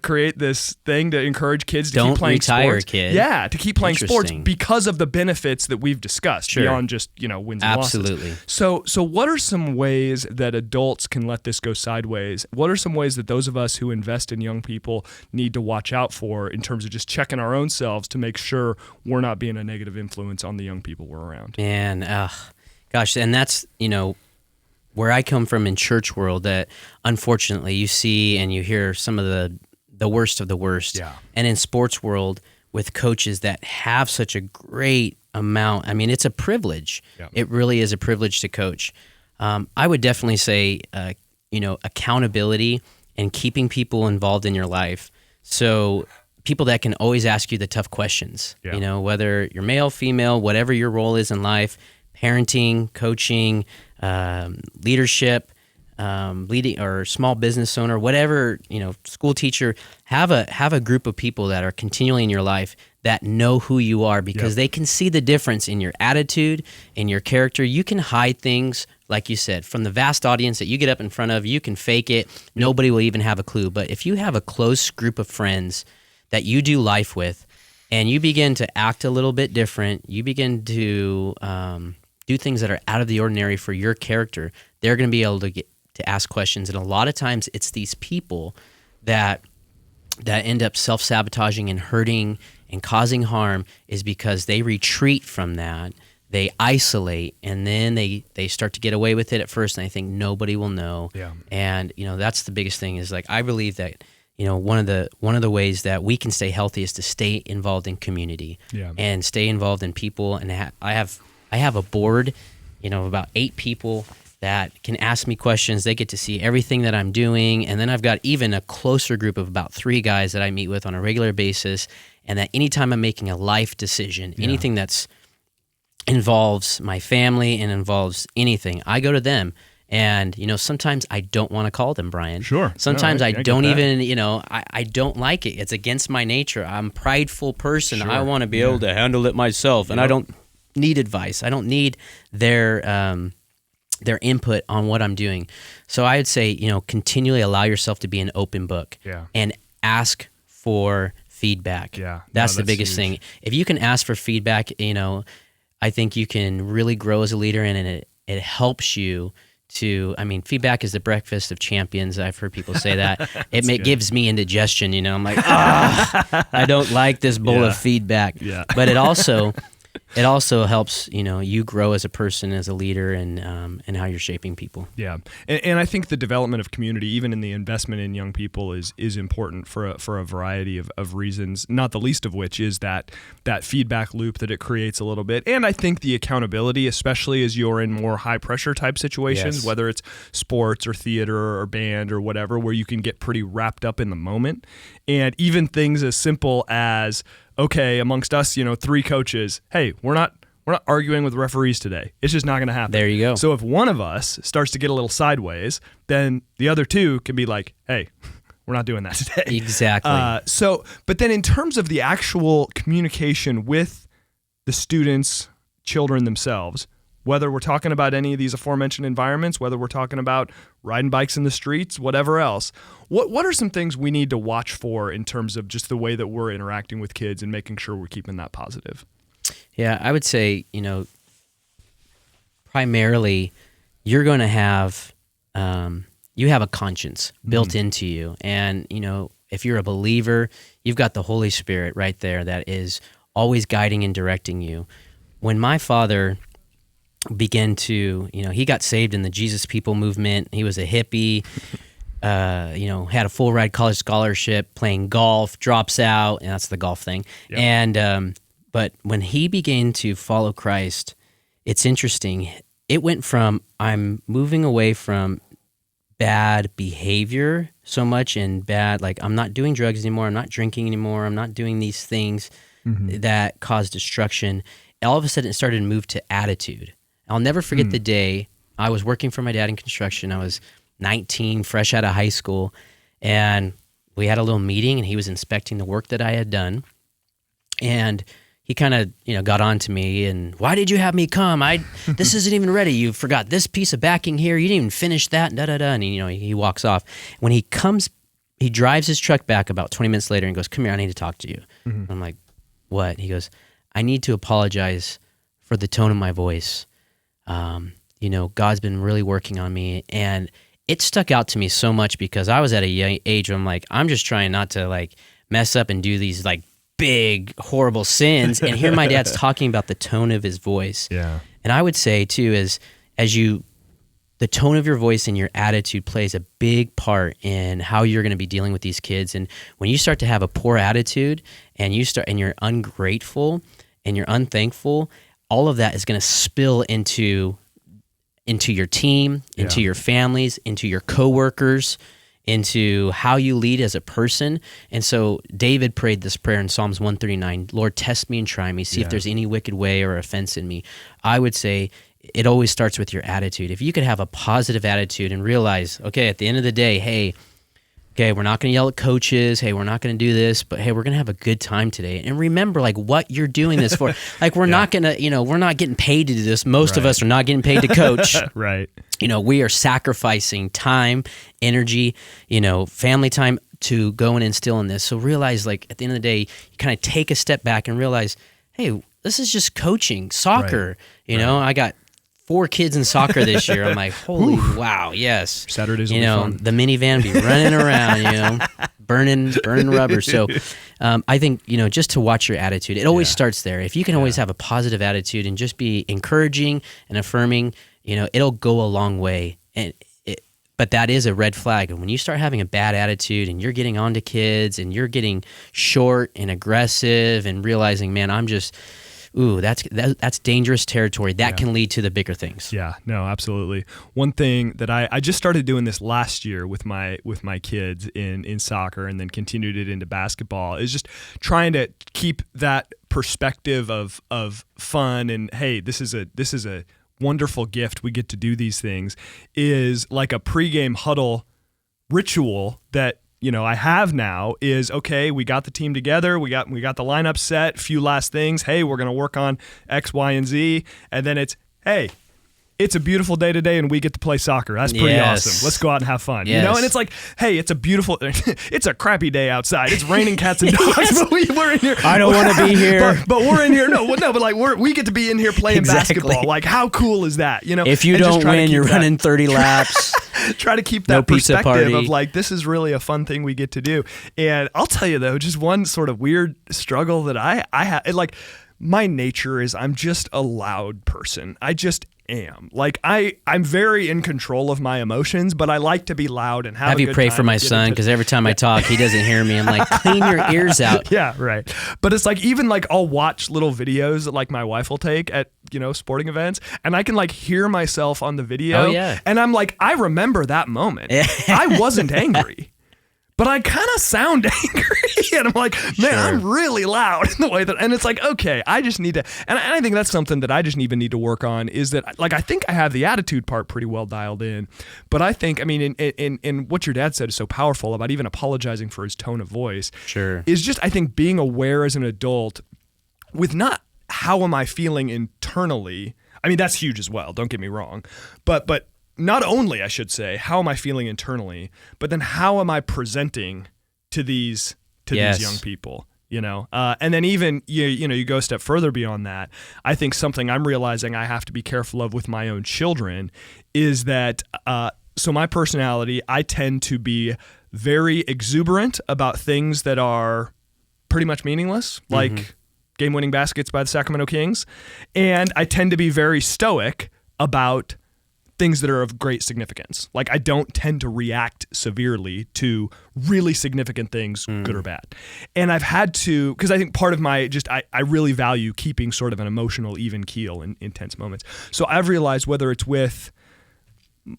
create this thing to encourage kids to keep playing sports. Don't retire, kid. Yeah, to keep playing sports because of the benefits that we've discussed beyond just, wins and Absolutely. losses. So what are some ways that adults can let this go sideways? What are some ways that those of us who invest in young people need to watch out for in terms of just checking our own selves to make sure we're not being a negative influence on the young people we're around? Man, gosh, and that's, where I come from in church world, that unfortunately you see and you hear some of the worst of the worst. Yeah. And in sports world, with coaches that have such a great amount, it's a privilege. Yeah. It really is a privilege to coach. I would definitely say, accountability and keeping people involved in your life. So people that can always ask you the tough questions, whether you're male, female, whatever your role is in life, parenting, coaching, leadership, leading, or small business owner, whatever, school teacher, have a group of people that are continually in your life that know who you are, because they can see the difference in your attitude, in your character. You can hide things, like you said, from the vast audience that you get up in front of. You can fake it. Nobody will even have a clue. But if you have a close group of friends that you do life with, and you begin to act a little bit different, you begin to do things that are out of the ordinary for your character, they're going to be able to get to ask questions. And a lot of times it's these people that end up self-sabotaging and hurting and causing harm, is because they retreat from that, they isolate, and then they start to get away with it at first, and they think nobody will know. Yeah. And that's the biggest thing, is I believe that one of the ways that we can stay healthy is to stay involved in community and stay involved in people. And I have a board, of about 8 people that can ask me questions. They get to see everything that I'm doing. And then I've got even a closer group of about 3 guys that I meet with on a regular basis. And that anytime I'm making a life decision, anything that's involves my family and involves anything, I go to them. And, sometimes I don't want to call them, Brian. Sure. Sometimes I don't even, I don't like it. It's against my nature. I'm a prideful person. Sure. I want to be able to handle it myself. And I don't need advice. I don't need their their input on what I'm doing. So I would say, continually allow yourself to be an open book and ask for feedback. Yeah. That's the biggest thing. If you can ask for feedback, I think you can really grow as a leader, and it helps you to, feedback is the breakfast of champions. I've heard people say that. It gives me indigestion, I'm like, I don't like this bowl of feedback. Yeah. But it also helps, you grow as a person, as a leader, and how you're shaping people. Yeah. And I think the development of community, even in the investment in young people, is important for a variety of reasons, not the least of which is that feedback loop that it creates a little bit. And I think the accountability, especially as you're in more high pressure type situations, whether it's sports or theater or band or whatever, where you can get pretty wrapped up in the moment. And even things as simple as, okay, amongst us, 3 coaches, hey, we're not arguing with referees today. It's just not going to happen. There you go. So if one of us starts to get a little sideways, then the other 2 can be like, hey, we're not doing that today. Exactly. But then in terms of the actual communication with the students, children themselves, whether we're talking about any of these aforementioned environments, whether we're talking about riding bikes in the streets, whatever else, what are some things we need to watch for in terms of just the way that we're interacting with kids and making sure we're keeping that positive? Yeah, I would say, primarily you're going to have, you have a conscience built into you. And, if you're a believer, you've got the Holy Spirit right there that is always guiding and directing you. When my father began to, he got saved in the Jesus People movement. He was a hippie, had a full ride college scholarship, playing golf, drops out, and that's the golf thing. Yep. And, but when he began to follow Christ, it's interesting. It went from, I'm moving away from bad behavior so much and bad, like I'm not doing drugs anymore, I'm not drinking anymore, I'm not doing these things that cause destruction. All of a sudden it started to move to attitude. I'll never forget the day I was working for my dad in construction. I was 19, fresh out of high school, and we had a little meeting, and he was inspecting the work that I had done. And he kind of, got on to me, and why did you have me come? This isn't even ready. You forgot this piece of backing here. You didn't even finish that, and he walks off. When he comes, he drives his truck back about 20 minutes later and goes, come here, I need to talk to you. I'm like, what? He goes, I need to apologize for the tone of my voice. God's been really working on me, and it stuck out to me so much because I was at a young age where I'm like, I'm just trying not to mess up and do these big, horrible sins. And here my dad's talking about the tone of his voice. Yeah. And I would say too, the tone of your voice and your attitude plays a big part in how you're going to be dealing with these kids. And when you start to have a poor attitude and you're ungrateful and you're unthankful, all of that is going to spill into your team, into your families, into your coworkers, into how you lead as a person. And so David prayed this prayer in Psalms 139, Lord, test me and try me, see if there's any wicked way or offense in me. I would say it always starts with your attitude. If you could have a positive attitude and realize, okay, at the end of the day, hey, okay, we're not going to yell at coaches. Hey, we're not going to do this, but hey, we're going to have a good time today. And remember, what you're doing this for. We're not going to, we're not getting paid to do this. Most of us are not getting paid to coach. Right. We are sacrificing time, energy, family time to go and instill in this. So realize, at the end of the day, you kind of take a step back and realize, hey, this is just coaching, soccer. Right. I got 4 kids in soccer this year. I'm like, holy wow, yes. Saturdays will be fun. The minivan be running around, burning rubber. So I think, just to watch your attitude, it always starts there. If you can always have a positive attitude and just be encouraging and affirming, it'll go a long way. But that is a red flag. And when you start having a bad attitude and you're getting onto kids and you're getting short and aggressive and realizing, man, I'm just... that's dangerous territory. That can lead to the bigger things. Yeah, no, absolutely. One thing that I just started doing this last year with my kids in soccer and then continued it into basketball is just trying to keep that perspective of fun and, hey, this is a wonderful gift. We get to do these things, is like a pregame huddle ritual that I have now is, okay, we got the team together, we got the lineup set, few last things, hey, we're going to work on X, Y, and Z, and then it's, hey, it's a beautiful day today and we get to play soccer. That's pretty awesome. Let's go out and have fun. Yes. You know, and it's like, hey, it's a beautiful, it's a crappy day outside. It's raining cats and dogs, but we're in here. I don't want to be here. But we're in here. No, but like we get to be in here playing basketball. Like, how cool is that? You know, if you don't win, you're running 30 laps. Try to keep that perspective of like, this is really a fun thing we get to do. And I'll tell you though, just one sort of weird struggle that I have, like, my nature is I'm just a loud person. I just am. Like, I'm very in control of my emotions, but I like to be loud and have a you good pray time for my son, because every time I talk, he doesn't hear me. I'm like, clean your ears out. Yeah, right. But it's like, even like I'll watch little videos that like my wife will take at, you know, sporting events, and I can like hear myself on the video. Oh, yeah. And I'm like, I remember that moment. I wasn't angry, but I kind of sound angry. And I'm like, man, Sure. I'm really loud in the way that, and it's like, okay, I just need to, and I think that's something that I just even need to work on, is that, like, I think I have the attitude part pretty well dialed in, but I think, I mean, in what your dad said is so powerful about even apologizing for his tone of voice. Sure. Is just, I think, being aware as an adult with not how am I feeling internally. I mean, that's huge as well, don't get me wrong, but not only, I should say, how am I feeling internally, but then how am I presenting to these young people, you know? And then even, you know, you go a step further beyond that. I think something I'm realizing I have to be careful of with my own children is that, so my personality, I tend to be very exuberant about things that are pretty much meaningless, like game-winning baskets by the Sacramento Kings. And I tend to be very stoic about things that are of great significance. Like, I don't tend to react severely to really significant things, good or bad. And I've had to, because I think part of my, I really value keeping sort of an emotional even keel in intense moments. So I've realized, whether it's with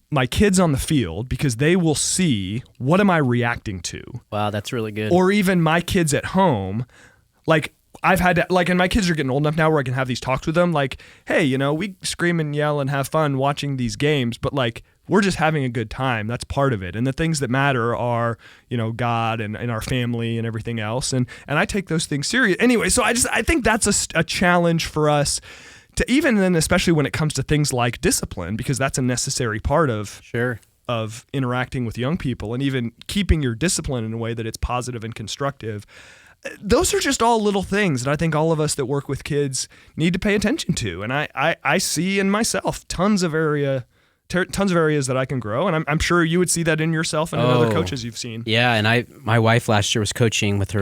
my kids on the field, because they will see, what am I reacting to? Wow, that's really good. Or even my kids at home, like, I've had to, like, and my kids are getting old enough now where I can have these talks with them, like, hey, you know, we scream and yell and have fun watching these games, but like, we're just having a good time. That's part of it. And the things that matter are, you know, God and our family and everything else. And I take those things serious. Anyway, so I think that's a challenge for us to, even then, especially when it comes to things like discipline, because that's a necessary part of of interacting with young people, and even keeping your discipline in a way that it's positive and constructive. Those are just all little things that I think all of us that work with kids need to pay attention to. And I see in myself tons of areas that I can grow. And I'm sure you would see that in yourself and in other coaches you've seen. Yeah. And my wife last year was coaching with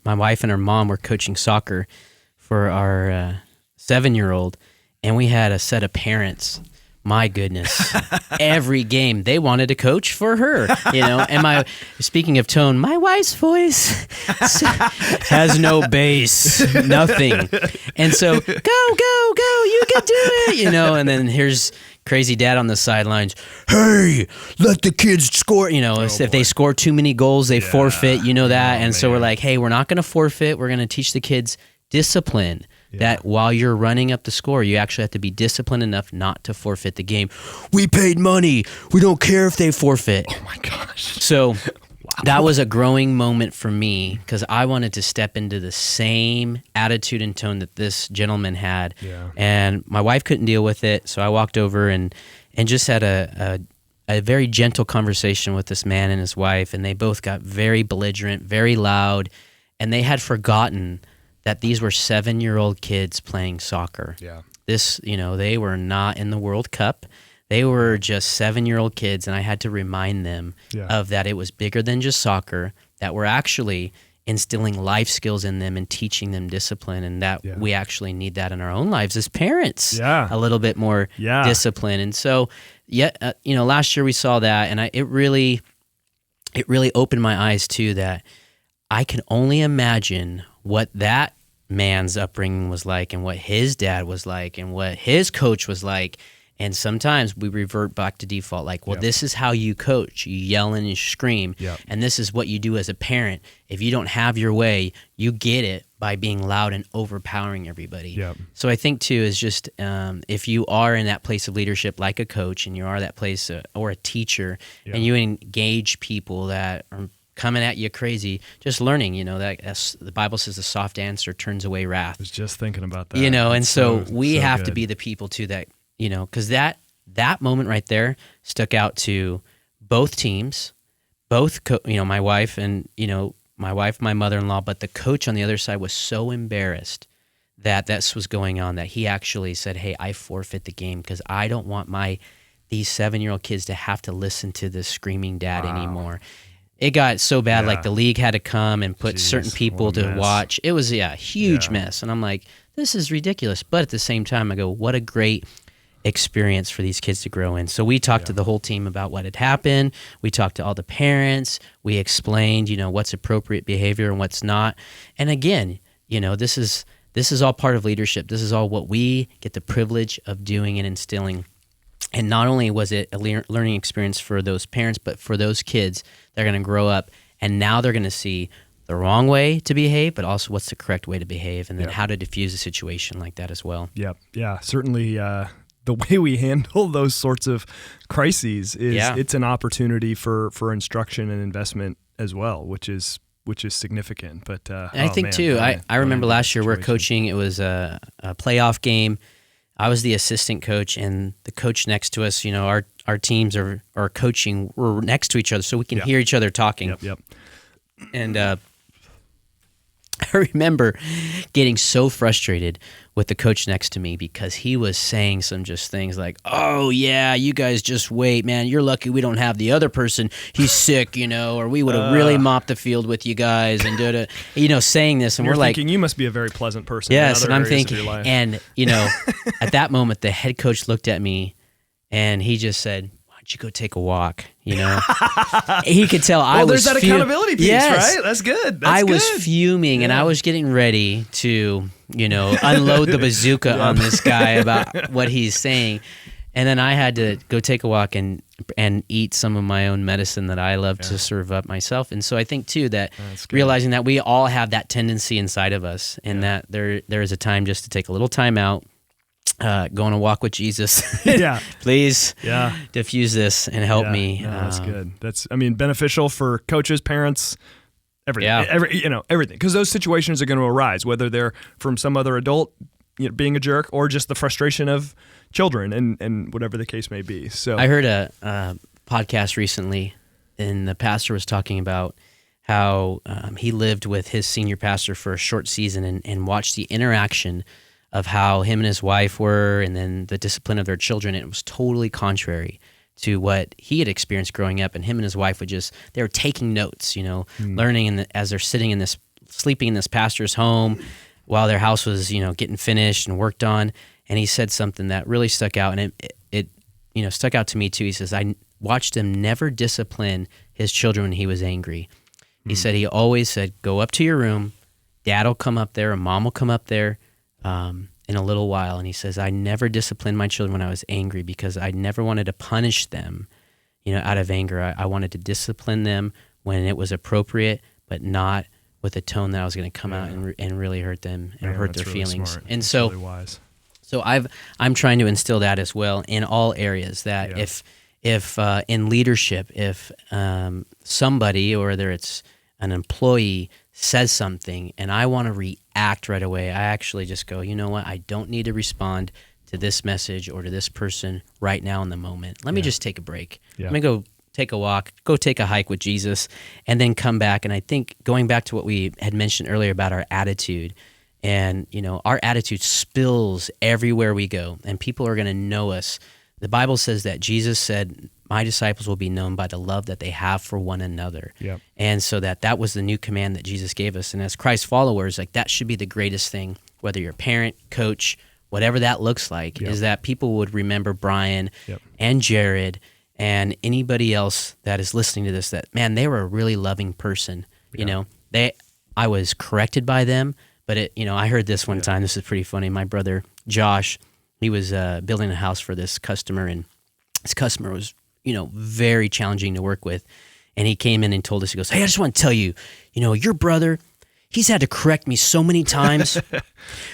my wife and her mom were coaching soccer for our 7-year-old. And we had a set of parents. My goodness, every game they wanted to coach for her, you know. And speaking of tone, my wife's voice has no bass, nothing. And so go, you can do it, you know. And then here's crazy dad on the sidelines. Hey, let the kids score. You know, if they score too many goals, they forfeit. You know that. And so we're like, hey, we're not going to forfeit. We're going to teach the kids discipline. That while you're running up the score, you actually have to be disciplined enough not to forfeit the game. We paid money. We don't care if they forfeit. Oh my gosh. So that was a growing moment for me, because I wanted to step into the same attitude and tone that this gentleman had. Yeah. And my wife couldn't deal with it, so I walked over and just had a very gentle conversation with this man and his wife, and they both got very belligerent, very loud, and they had forgotten that these were 7-year-old kids playing soccer. Yeah. This, you know, they were not in the World Cup. They were just 7-year-old kids, and I had to remind them of that it was bigger than just soccer, that we're actually instilling life skills in them and teaching them discipline, and that we actually need that in our own lives as parents. Yeah. A little bit more discipline. And so, you know, last year we saw that, and it really opened my eyes to that. I can only imagine what that man's upbringing was like, and what his dad was like, and what his coach was like. And sometimes we revert back to default, like, well, this is how you coach. You yell and you scream, and this is what you do as a parent. If you don't have your way, you get it by being loud and overpowering everybody. So I think, too, is just if you are in that place of leadership like a coach, and you are that place or a teacher, and you engage people that are coming at you crazy, just learning, you know, that the Bible says the soft answer turns away wrath. I was just thinking about that. You know, and so we have to be the people too that, you know, because that that moment right there stuck out to both teams, both, my wife and, my mother-in-law, but the coach on the other side was so embarrassed that this was going on that he actually said, hey, I forfeit the game because I don't want these 7-year-old kids to have to listen to this screaming dad anymore. It got so bad, like the league had to come and put certain people to watch. It was a huge mess. And I'm like, this is ridiculous. But at the same time, I go, what a great experience for these kids to grow in. So we talked to the whole team about what had happened. We talked to all the parents. We explained, what's appropriate behavior and what's not. And again, this is all part of leadership. This is all what we get the privilege of doing and instilling. And not only was it a learning experience for those parents, but for those kids, they're going to grow up and now they're going to see the wrong way to behave, but also what's the correct way to behave and then how to diffuse a situation like that as well. Yep. Yeah. Certainly the way we handle those sorts of crises is it's an opportunity for instruction and investment as well, which is significant. But I think too, I remember last year we're coaching, it was a playoff game. I was the assistant coach, and the coach next to us, our teams are coaching, we're next to each other so we can hear each other talking. Yep. And I remember getting so frustrated with the coach next to me because he was saying some just things like, oh, yeah, you guys just wait, man. You're lucky we don't have the other person. He's sick, or we would have really mopped the field with you guys and saying this. And we're like, thinking you must be a very pleasant person. Yes, and I'm thinking, and, at that moment, the head coach looked at me and he just said, why don't you go take a walk? He could tell I was there's that accountability piece, right? That's good. I was fuming and I was getting ready to, unload the bazooka on this guy about what he's saying. And then I had to go take a walk and eat some of my own medicine that I love to serve up myself. And so I think too that realizing that we all have that tendency inside of us and that there is a time just to take a little time out, go on a walk with Jesus. Please diffuse this and help me. No, that's good. That's, beneficial for coaches, parents, everything. Everything. Because those situations are going to arise, whether they're from some other adult being a jerk or just the frustration of children and whatever the case may be. So I heard a podcast recently, and the pastor was talking about how he lived with his senior pastor for a short season and watched the interaction of how him and his wife were, and then the discipline of their children. It was totally contrary to what he had experienced growing up. And him and his wife they were taking notes, learning as they're sleeping in this pastor's home while their house was, getting finished and worked on. And he said something that really stuck out, and it stuck out to me too. He says, I watched him never discipline his children when he was angry. He said he always said, go up to your room, dad will come up there, or mom will come up there, in a little while. And he says, I never disciplined my children when I was angry because I never wanted to punish them, out of anger. I wanted to discipline them when it was appropriate, but not with a tone that I was going to come out and really hurt them and hurt their feelings. Smart. And that's so, really wise. So I'm trying to instill that as well in all areas, that if in leadership, if somebody, or whether it's an employee, says something and I want to react right away, I actually just go, you know what? I don't need to respond to this message or to this person right now in the moment. Let me just take a break. Let me go take a walk, go take a hike with Jesus, and then come back. And I think going back to what we had mentioned earlier about our attitude, and our attitude spills everywhere we go, and people are going to know us. The Bible says that Jesus said, my disciples will be known by the love that they have for one another. Yep. And so that was the new command that Jesus gave us. And as Christ followers, that should be the greatest thing, whether you're a parent, coach, whatever that looks like, is that people would remember Brian and Jarrod and anybody else that is listening to this, that, man, they were a really loving person. I was corrected by them, but I heard this one time, this is pretty funny. My brother, Josh, he was building a house for this customer, and this customer was, very challenging to work with. And he came in and told us, he goes, hey, I just want to tell you, your brother, he's had to correct me so many times,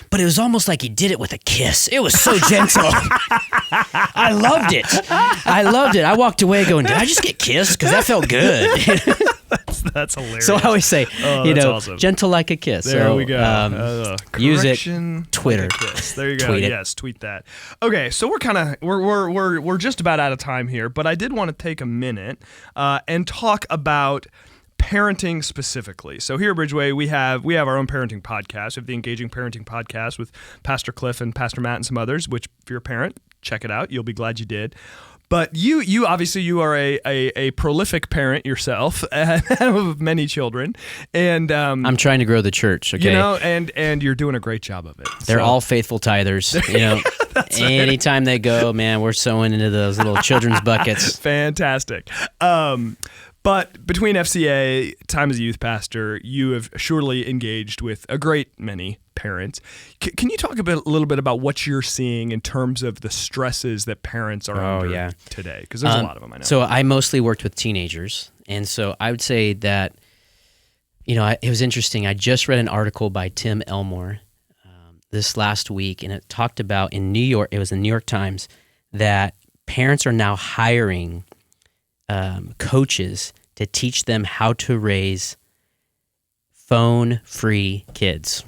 but it was almost like he did it with a kiss. It was so gentle. I loved it. I walked away going, did I just get kissed? Because that felt good. That's hilarious. So I always say, awesome. gentle like a kiss. There we go. Use it. Twitter. Like a kiss. There you go. Tweet it. Yes, tweet that. Okay, so we're just about out of time here, but I did want to take a minute and talk about parenting specifically. So here at Bridgeway, we have our own parenting podcast. We have the Engaging Parenting Podcast with Pastor Cliff and Pastor Matt and some others, which if you're a parent, check it out. You'll be glad you did. But you obviously you are a prolific parent yourself of many children, and I'm trying to grow the church. Okay, and you're doing a great job of it. They're all faithful tithers. Anytime they go, man, we're sowing into those little children's buckets. Fantastic. But between FCA, time as a youth pastor, you have surely engaged with a great many parents. Can you talk a little bit about what you're seeing in terms of the stresses that parents are under today? Because there's a lot of them, I know. So I mostly worked with teenagers. And so I would say that, it was interesting. I just read an article by Tim Elmore this last week, and it talked about in New York, it was the New York Times, that parents are now hiring coaches to teach them how to raise phone-free kids.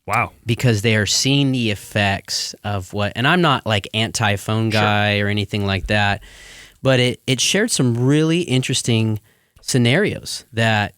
Wow. Because they are seeing the effects of and I'm not like anti-phone guy or anything like that, but it shared some really interesting scenarios that,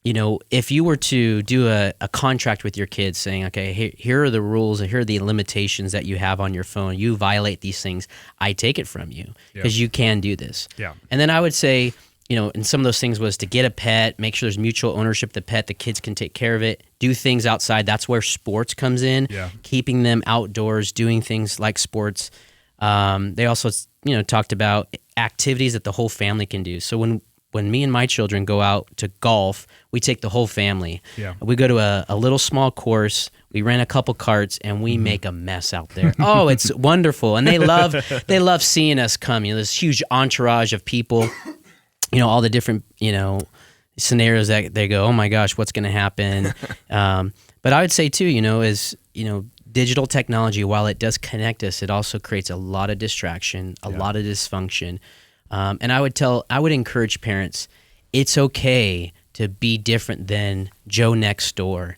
if you were to do a contract with your kids saying, okay, here are the rules, and here are the limitations that you have on your phone. You violate these things, I take it from you because you can do this. Yeah. And then I would say, and some of those things was to get a pet, make sure there's mutual ownership of the pet, the kids can take care of it, do things outside. That's where sports comes in, keeping them outdoors, doing things like sports. They also, talked about activities that the whole family can do. So when me and my children go out to golf, we take the whole family. Yeah. We go to a little small course, we rent a couple carts, and we make a mess out there. Oh, it's wonderful. And they love seeing us come. This huge entourage of people, all the different, scenarios that they go, oh my gosh, what's going to happen? But I would say too, digital technology, while it does connect us, it also creates a lot of distraction, a lot of dysfunction. And I would encourage parents, it's okay to be different than Joe next door.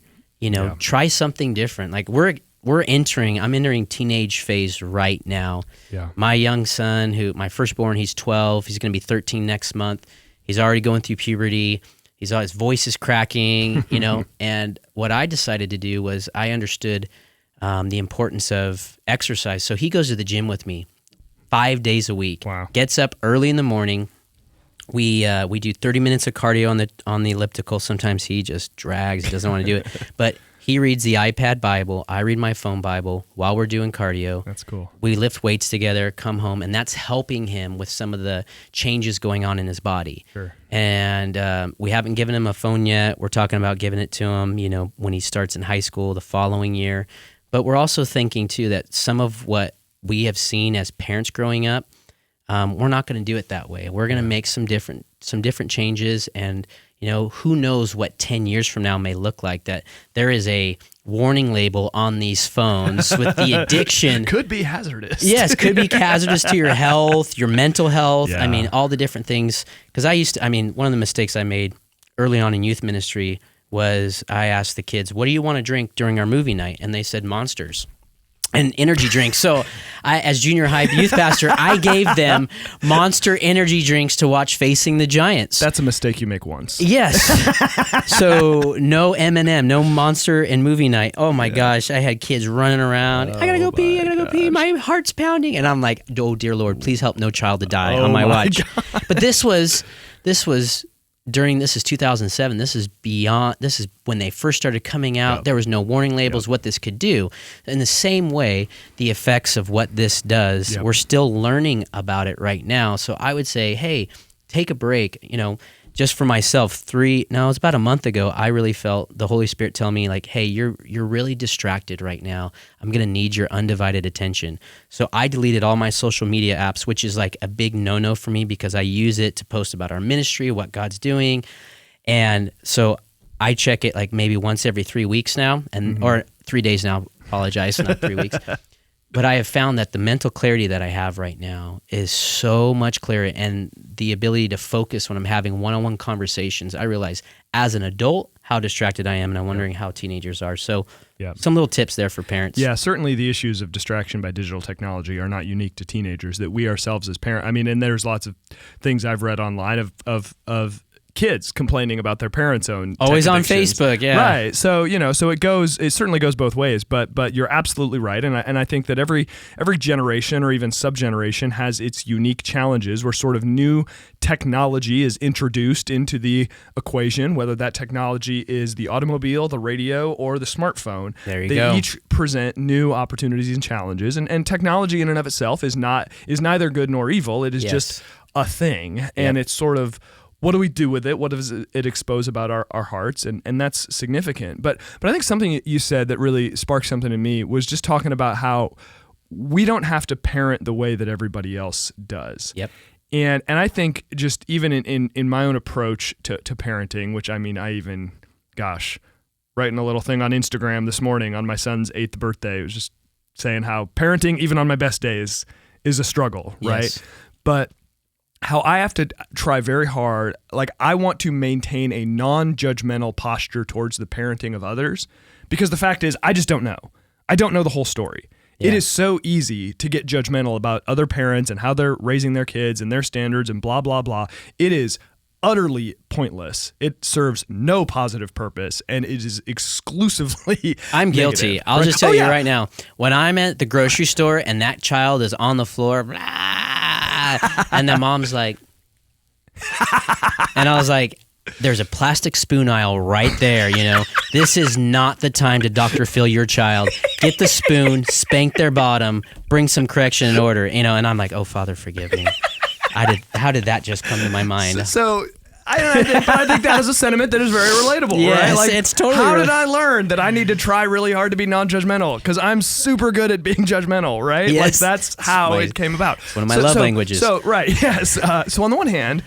Try something different. Like I'm entering teenage phase right now. Yeah. My young son, my firstborn, he's 12. He's going to be 13 next month. He's already going through puberty. His voice is cracking, and what I decided to do was I understood the importance of exercise. So he goes to the gym with me 5 days a week. Wow. Gets up early in the morning. We do 30 minutes of cardio on the elliptical. Sometimes he just drags. He doesn't want to do it. But he reads the iPad Bible. I read my phone Bible while we're doing cardio. That's cool. We lift weights together, come home, and that's helping him with some of the changes going on in his body. Sure. And we haven't given him a phone yet. We're talking about giving it to him, when he starts in high school the following year. But we're also thinking, too, that some of what we have seen as parents growing up, we're not going to do it that way. We're going to make some different changes, and who knows what 10 years from now may look like, that there is a warning label on these phones with the addiction. Could be hazardous. Yes, could be hazardous to your health, your mental health. Yeah. I mean, all the different things. Because one of the mistakes I made early on in youth ministry was I asked the kids, what do you want to drink during our movie night? And they said Monsters and energy drinks. So I, as junior high youth pastor, I gave them Monster energy drinks to watch Facing the Giants. That's a mistake you make once. Yes. So no M&M, no Monster and movie night. Oh my gosh, I had kids running around. I gotta go pee. My heart's pounding. And I'm like, oh dear Lord, please help no child to die on my watch. God. But this is 2007. This is when they first started coming out. Yep. There was no warning labels, what this could do. In the same way, the effects of what this does, we're still learning about it right now. So I would say, hey, take a break. Just for myself, it was about a month ago, I really felt the Holy Spirit tell me, like, hey, you're really distracted right now. I'm going to need your undivided attention. So I deleted all my social media apps, which is like a big no-no for me because I use it to post about our ministry, what God's doing. And so I check it like maybe once every 3 weeks now, or 3 days now, apologize, not 3 weeks. But I have found that the mental clarity that I have right now is so much clearer, and the ability to focus when I'm having one-on-one conversations. I realize as an adult how distracted I am, and I'm wondering how teenagers are. So some little tips there for parents. Yeah, certainly the issues of distraction by digital technology are not unique to teenagers, that we ourselves as parents, I mean, and there's lots of things I've read online of kids complaining about their parents' own always on addictions. Facebook, yeah. Right. So, it certainly goes both ways, but you're absolutely right. And I think that every generation or even sub-generation has its unique challenges where sort of new technology is introduced into the equation, whether that technology is the automobile, the radio, or the smartphone. There you they go. each present new opportunities and challenges. And technology in and of itself is neither good nor evil. It is just a thing. And it's sort of, what do we do with it? What does it expose about our hearts? And that's significant. But I think something you said that really sparked something in me was just talking about how we don't have to parent the way that everybody else does. Yep. And I think just even in my own approach to parenting, which I mean, writing a little thing on Instagram this morning on my son's 8th birthday, it was just saying how parenting, even on my best days, is a struggle, right? Yes. But how I have to try very hard, like I want to maintain a non-judgmental posture towards the parenting of others, because the fact is I just don't know. I don't know the whole story. Yeah. It is so easy to get judgmental about other parents and how they're raising their kids and their standards and blah, blah, blah. It is utterly pointless. It serves no positive purpose, and it is exclusively I'm guilty. negative. I'll just tell you right now, when I'm at the grocery store and that child is on the floor, blah, and the mom's like, and I was like, there's a plastic spoon aisle right there, This is not the time to Dr. Phil your child. Get the spoon, spank their bottom, bring some correction and order, and I'm like, oh, Father, forgive me. How did that just come to my mind? So I think that is a sentiment that is very relatable, yes, right? Like, it's totally how did I learn that I need to try really hard to be non-judgmental? Because I'm super good at being judgmental, right? Yes. Like that's how it came about. It's one of my love languages. So, right, yes. So on the one hand,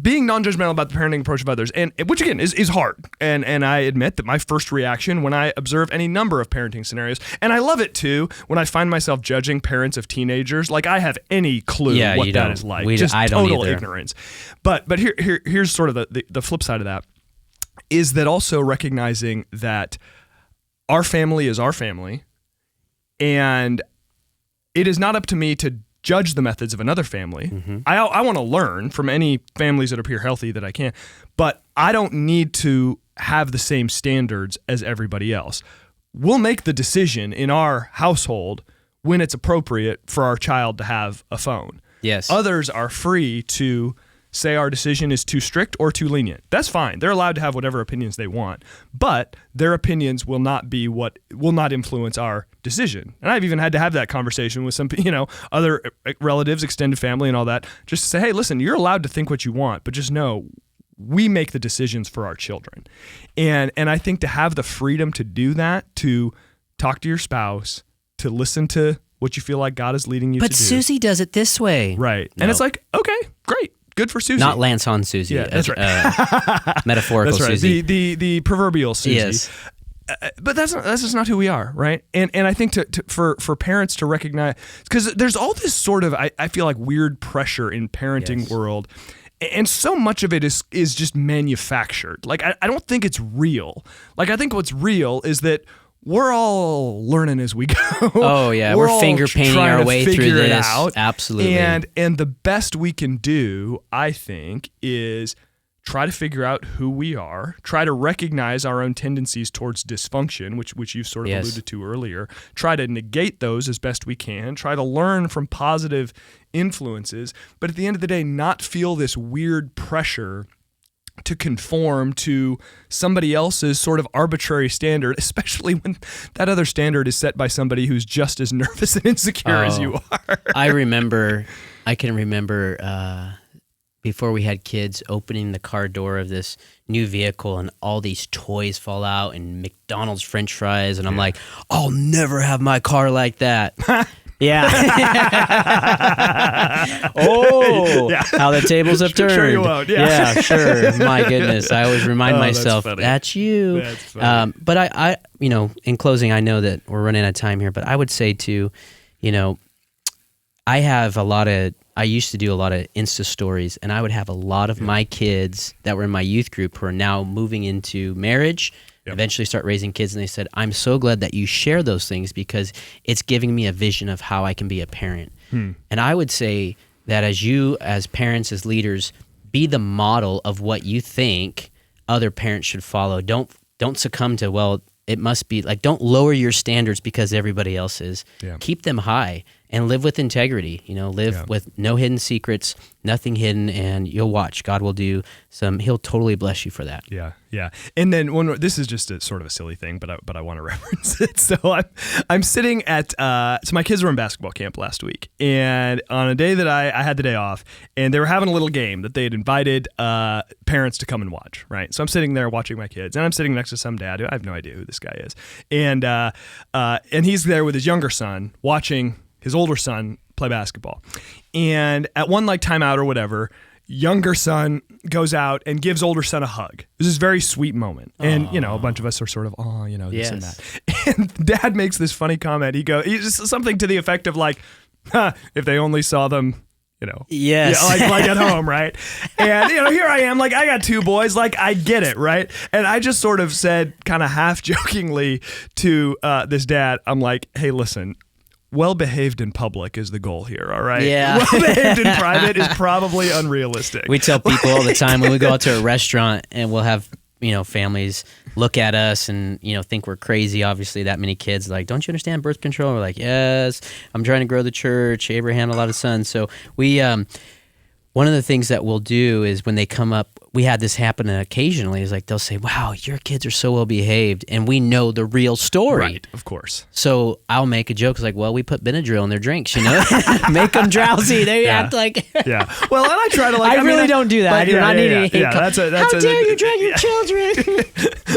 being non-judgmental about the parenting approach of others, and which again is hard, and I admit that my first reaction when I observe any number of parenting scenarios, and I love it too when I find myself judging parents of teenagers, like I have any clue what that is like, just total ignorance. But here's sort of the flip side of that, is that also recognizing that our family is our family, and it is not up to me to judge the methods of another family. Mm-hmm. I want to learn from any families that appear healthy that I can, but I don't need to have the same standards as everybody else. We'll make the decision in our household when it's appropriate for our child to have a phone. Yes. Others are free to say our decision is too strict or too lenient. That's fine. They're allowed to have whatever opinions they want, but their opinions will not influence our decision. And I've even had to have that conversation with some, other relatives, extended family and all that, just to say, hey, listen, you're allowed to think what you want, but just know we make the decisions for our children. And I think to have the freedom to do that, to talk to your spouse, to listen to what you feel like God is leading you to do. But Susie does it this way. Right. No. And it's like, okay, great. Good for Susie. Not Lance on Susie. Yeah, that's right. Metaphorical that's right. Susie. The proverbial Susie. Yes. But that's just not who we are, right? And I think for parents to recognize, because there's all this sort of, I feel like, weird pressure in parenting world, and so much of it is just manufactured. Like, I don't think it's real. Like, I think what's real is that we're all learning as we go. Oh yeah, we're finger painting our way through this. Out. Absolutely. And the best we can do, I think, is try to figure out who we are, try to recognize our own tendencies towards dysfunction, which you sort of alluded to earlier, try to negate those as best we can, try to learn from positive influences, but at the end of the day, not feel this weird pressure to conform to somebody else's sort of arbitrary standard, especially when that other standard is set by somebody who's just as nervous and insecure as you are. I can remember before we had kids, opening the car door of this new vehicle and all these toys fall out and McDonald's French fries, and I'm like, I'll never have my car like that. Yeah. How the tables have turned. Sure you won't. Yeah. Sure. My goodness. I always remind myself, that's you. That's funny. But I, in closing, I know that we're running out of time here, but I would say too, I used to do a lot of Insta stories, and I would have a lot of my kids that were in my youth group who are now moving into marriage, eventually start raising kids, and they said, I'm so glad that you share those things because it's giving me a vision of how I can be a parent. And I would say that as parents, as leaders, be the model of what you think other parents should follow. Don't succumb to, well, it must be like, don't lower your standards because everybody else is. Yeah. Keep them high and live with integrity. Live with no hidden secrets, nothing hidden, and you'll watch. God will do he'll totally bless you for that. Yeah. Yeah. And then this is just a sort of a silly thing, but I want to reference it. So I'm sitting at, so my kids were in basketball camp last week, and on a day that I had the day off, and they were having a little game that they had invited parents to come and watch, right? So I'm sitting there watching my kids, and I'm sitting next to some dad who I have no idea who this guy is. And he's there with his younger son watching his older son play basketball. And at one timeout or whatever, younger son goes out and gives older son a hug. This is a very sweet moment. And, a bunch of us are sort of, this and that. And dad makes this funny comment. He's something to the effect of if they only saw them, Yes. like at home, right? And, here I am, I got two boys, I get it, right? And I just sort of said kind of half jokingly to this dad, I'm like, hey, listen, well-behaved in public is the goal here, all right? Yeah. Well-behaved in private is probably unrealistic. We tell people all the time when we go out to a restaurant and we'll have, families look at us and, think we're crazy. Obviously, that many kids don't you understand birth control? We're like, yes, I'm trying to grow the church. Abraham had a lot of sons. So we, one of the things that we'll do is when they come up, we had this happen occasionally, is they'll say, wow, your kids are so well behaved, and we know the real story. Right, of course. So I'll make a joke, well, we put Benadryl in their drinks, make them drowsy. They act like... Yeah. Well, and I try to I really don't do that. I do not need any... How dare you drug your children?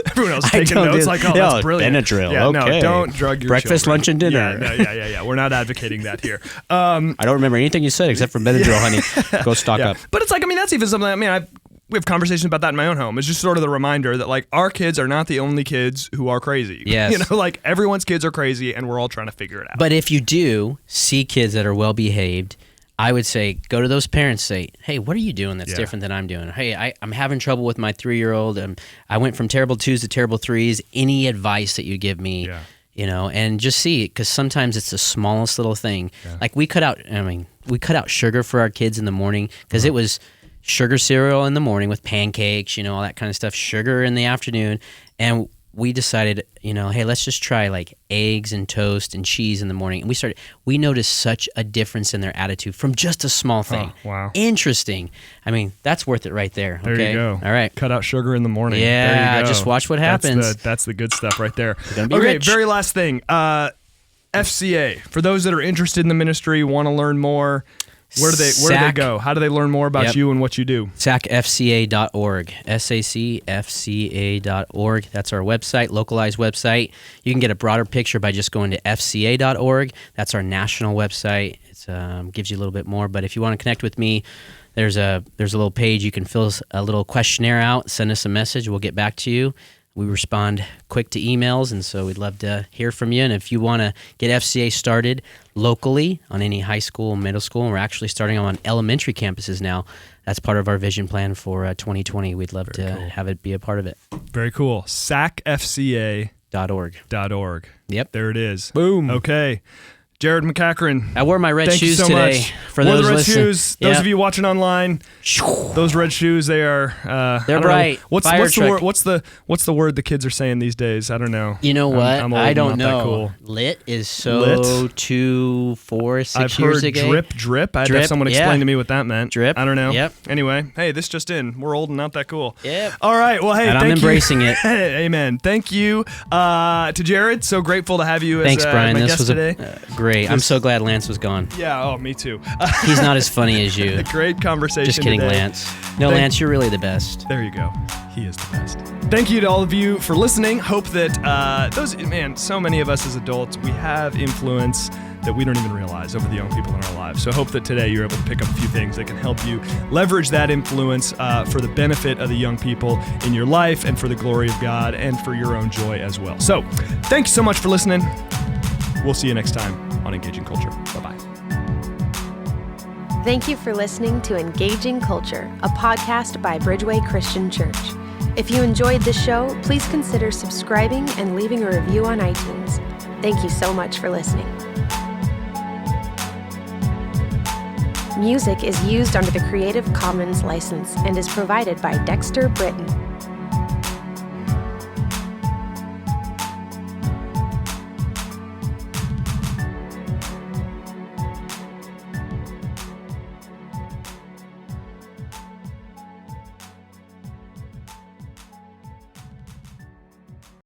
Everyone else taking notes that's brilliant. Benadryl, yeah, okay. No, don't drug your breakfast, children. lunch, and dinner. Yeah. We're not advocating that here. I don't remember anything you said except for Benadryl, honey. Go stock up. But it's that's even something, we have conversations about that in my own home. It's just sort of the reminder that our kids are not the only kids who are crazy. Yes. Everyone's kids are crazy and we're all trying to figure it out. But if you do see kids that are well behaved, I would say go to those parents, say, hey, what are you doing that's different than I'm doing? Hey, I'm having trouble with my 3-year-old. I went from terrible 2s to terrible 3s. Any advice that you give me, and just see it, because sometimes it's the smallest little thing. Yeah. We cut out sugar for our kids in the morning because it was sugar cereal in the morning with pancakes, all that kind of stuff, sugar in the afternoon. And we decided, hey, let's just try eggs and toast and cheese in the morning. And we noticed such a difference in their attitude from just a small thing. Oh, wow. Interesting. That's worth it right there. Okay? There you go. All right. Cut out sugar in the morning. Yeah, there you go. just watch what happens. That's the good stuff right there. Okay, rich. Very last thing. FCA, for those that are interested in the ministry, want to learn more, where do they go? How do they learn more about you and what you do? SACFCA.org. SACFCA.org. That's our website, localized website. You can get a broader picture by just going to FCA.org. That's our national website. It gives you a little bit more. But if you want to connect with me, there's a little page. You can fill a little questionnaire out, send us a message. We'll get back to you. We respond quick to emails, and so we'd love to hear from you. And if you want to get FCA started locally on any high school, middle school, and we're actually starting on elementary campuses now, that's part of our vision plan for 2020. We'd love to have it be a part of it. Very cool. SACFCA.org. Yep. There it is. Boom. Okay. Jarrod McEachron. I wore my red shoes so today. Much. For those the red listening. Shoes. Those of you watching online, those red shoes, they are. They're bright. What's the word the kids are saying these days? I don't know. You know what? I'm old, I don't not know. That cool. Lit is so 2, 4, 6 years ago. I've heard drip. I had to have someone explain to me what that meant. Drip. I don't know. Yep. Anyway, hey, this just in. We're old and not that cool. Yep. All right. Well, hey, and thank I'm embracing you. it. Amen. Thank you to Jarrod. So grateful to have you as Brian. my This guest was today. Great. I'm so glad Lance was gone. Yeah. Oh, me too. He's not as funny as you. Great conversation. Just kidding, today. Lance. No, Lance, you're really the best. There you go. He is the best. Thank you to all of you for listening. Hope that so many of us as adults, we have influence that we don't even realize over the young people in our lives. So I hope that today you're able to pick up a few things that can help you leverage that influence for the benefit of the young people in your life and for the glory of God and for your own joy as well. So thank you so much for listening. We'll see you next time on Engaging Culture. Bye-bye. Thank you for listening to Engaging Culture, a podcast by Bridgeway Christian Church. If you enjoyed this show, please consider subscribing and leaving a review on iTunes. Thank you so much for listening. Music is used under the Creative Commons license and is provided by Dexter Britton.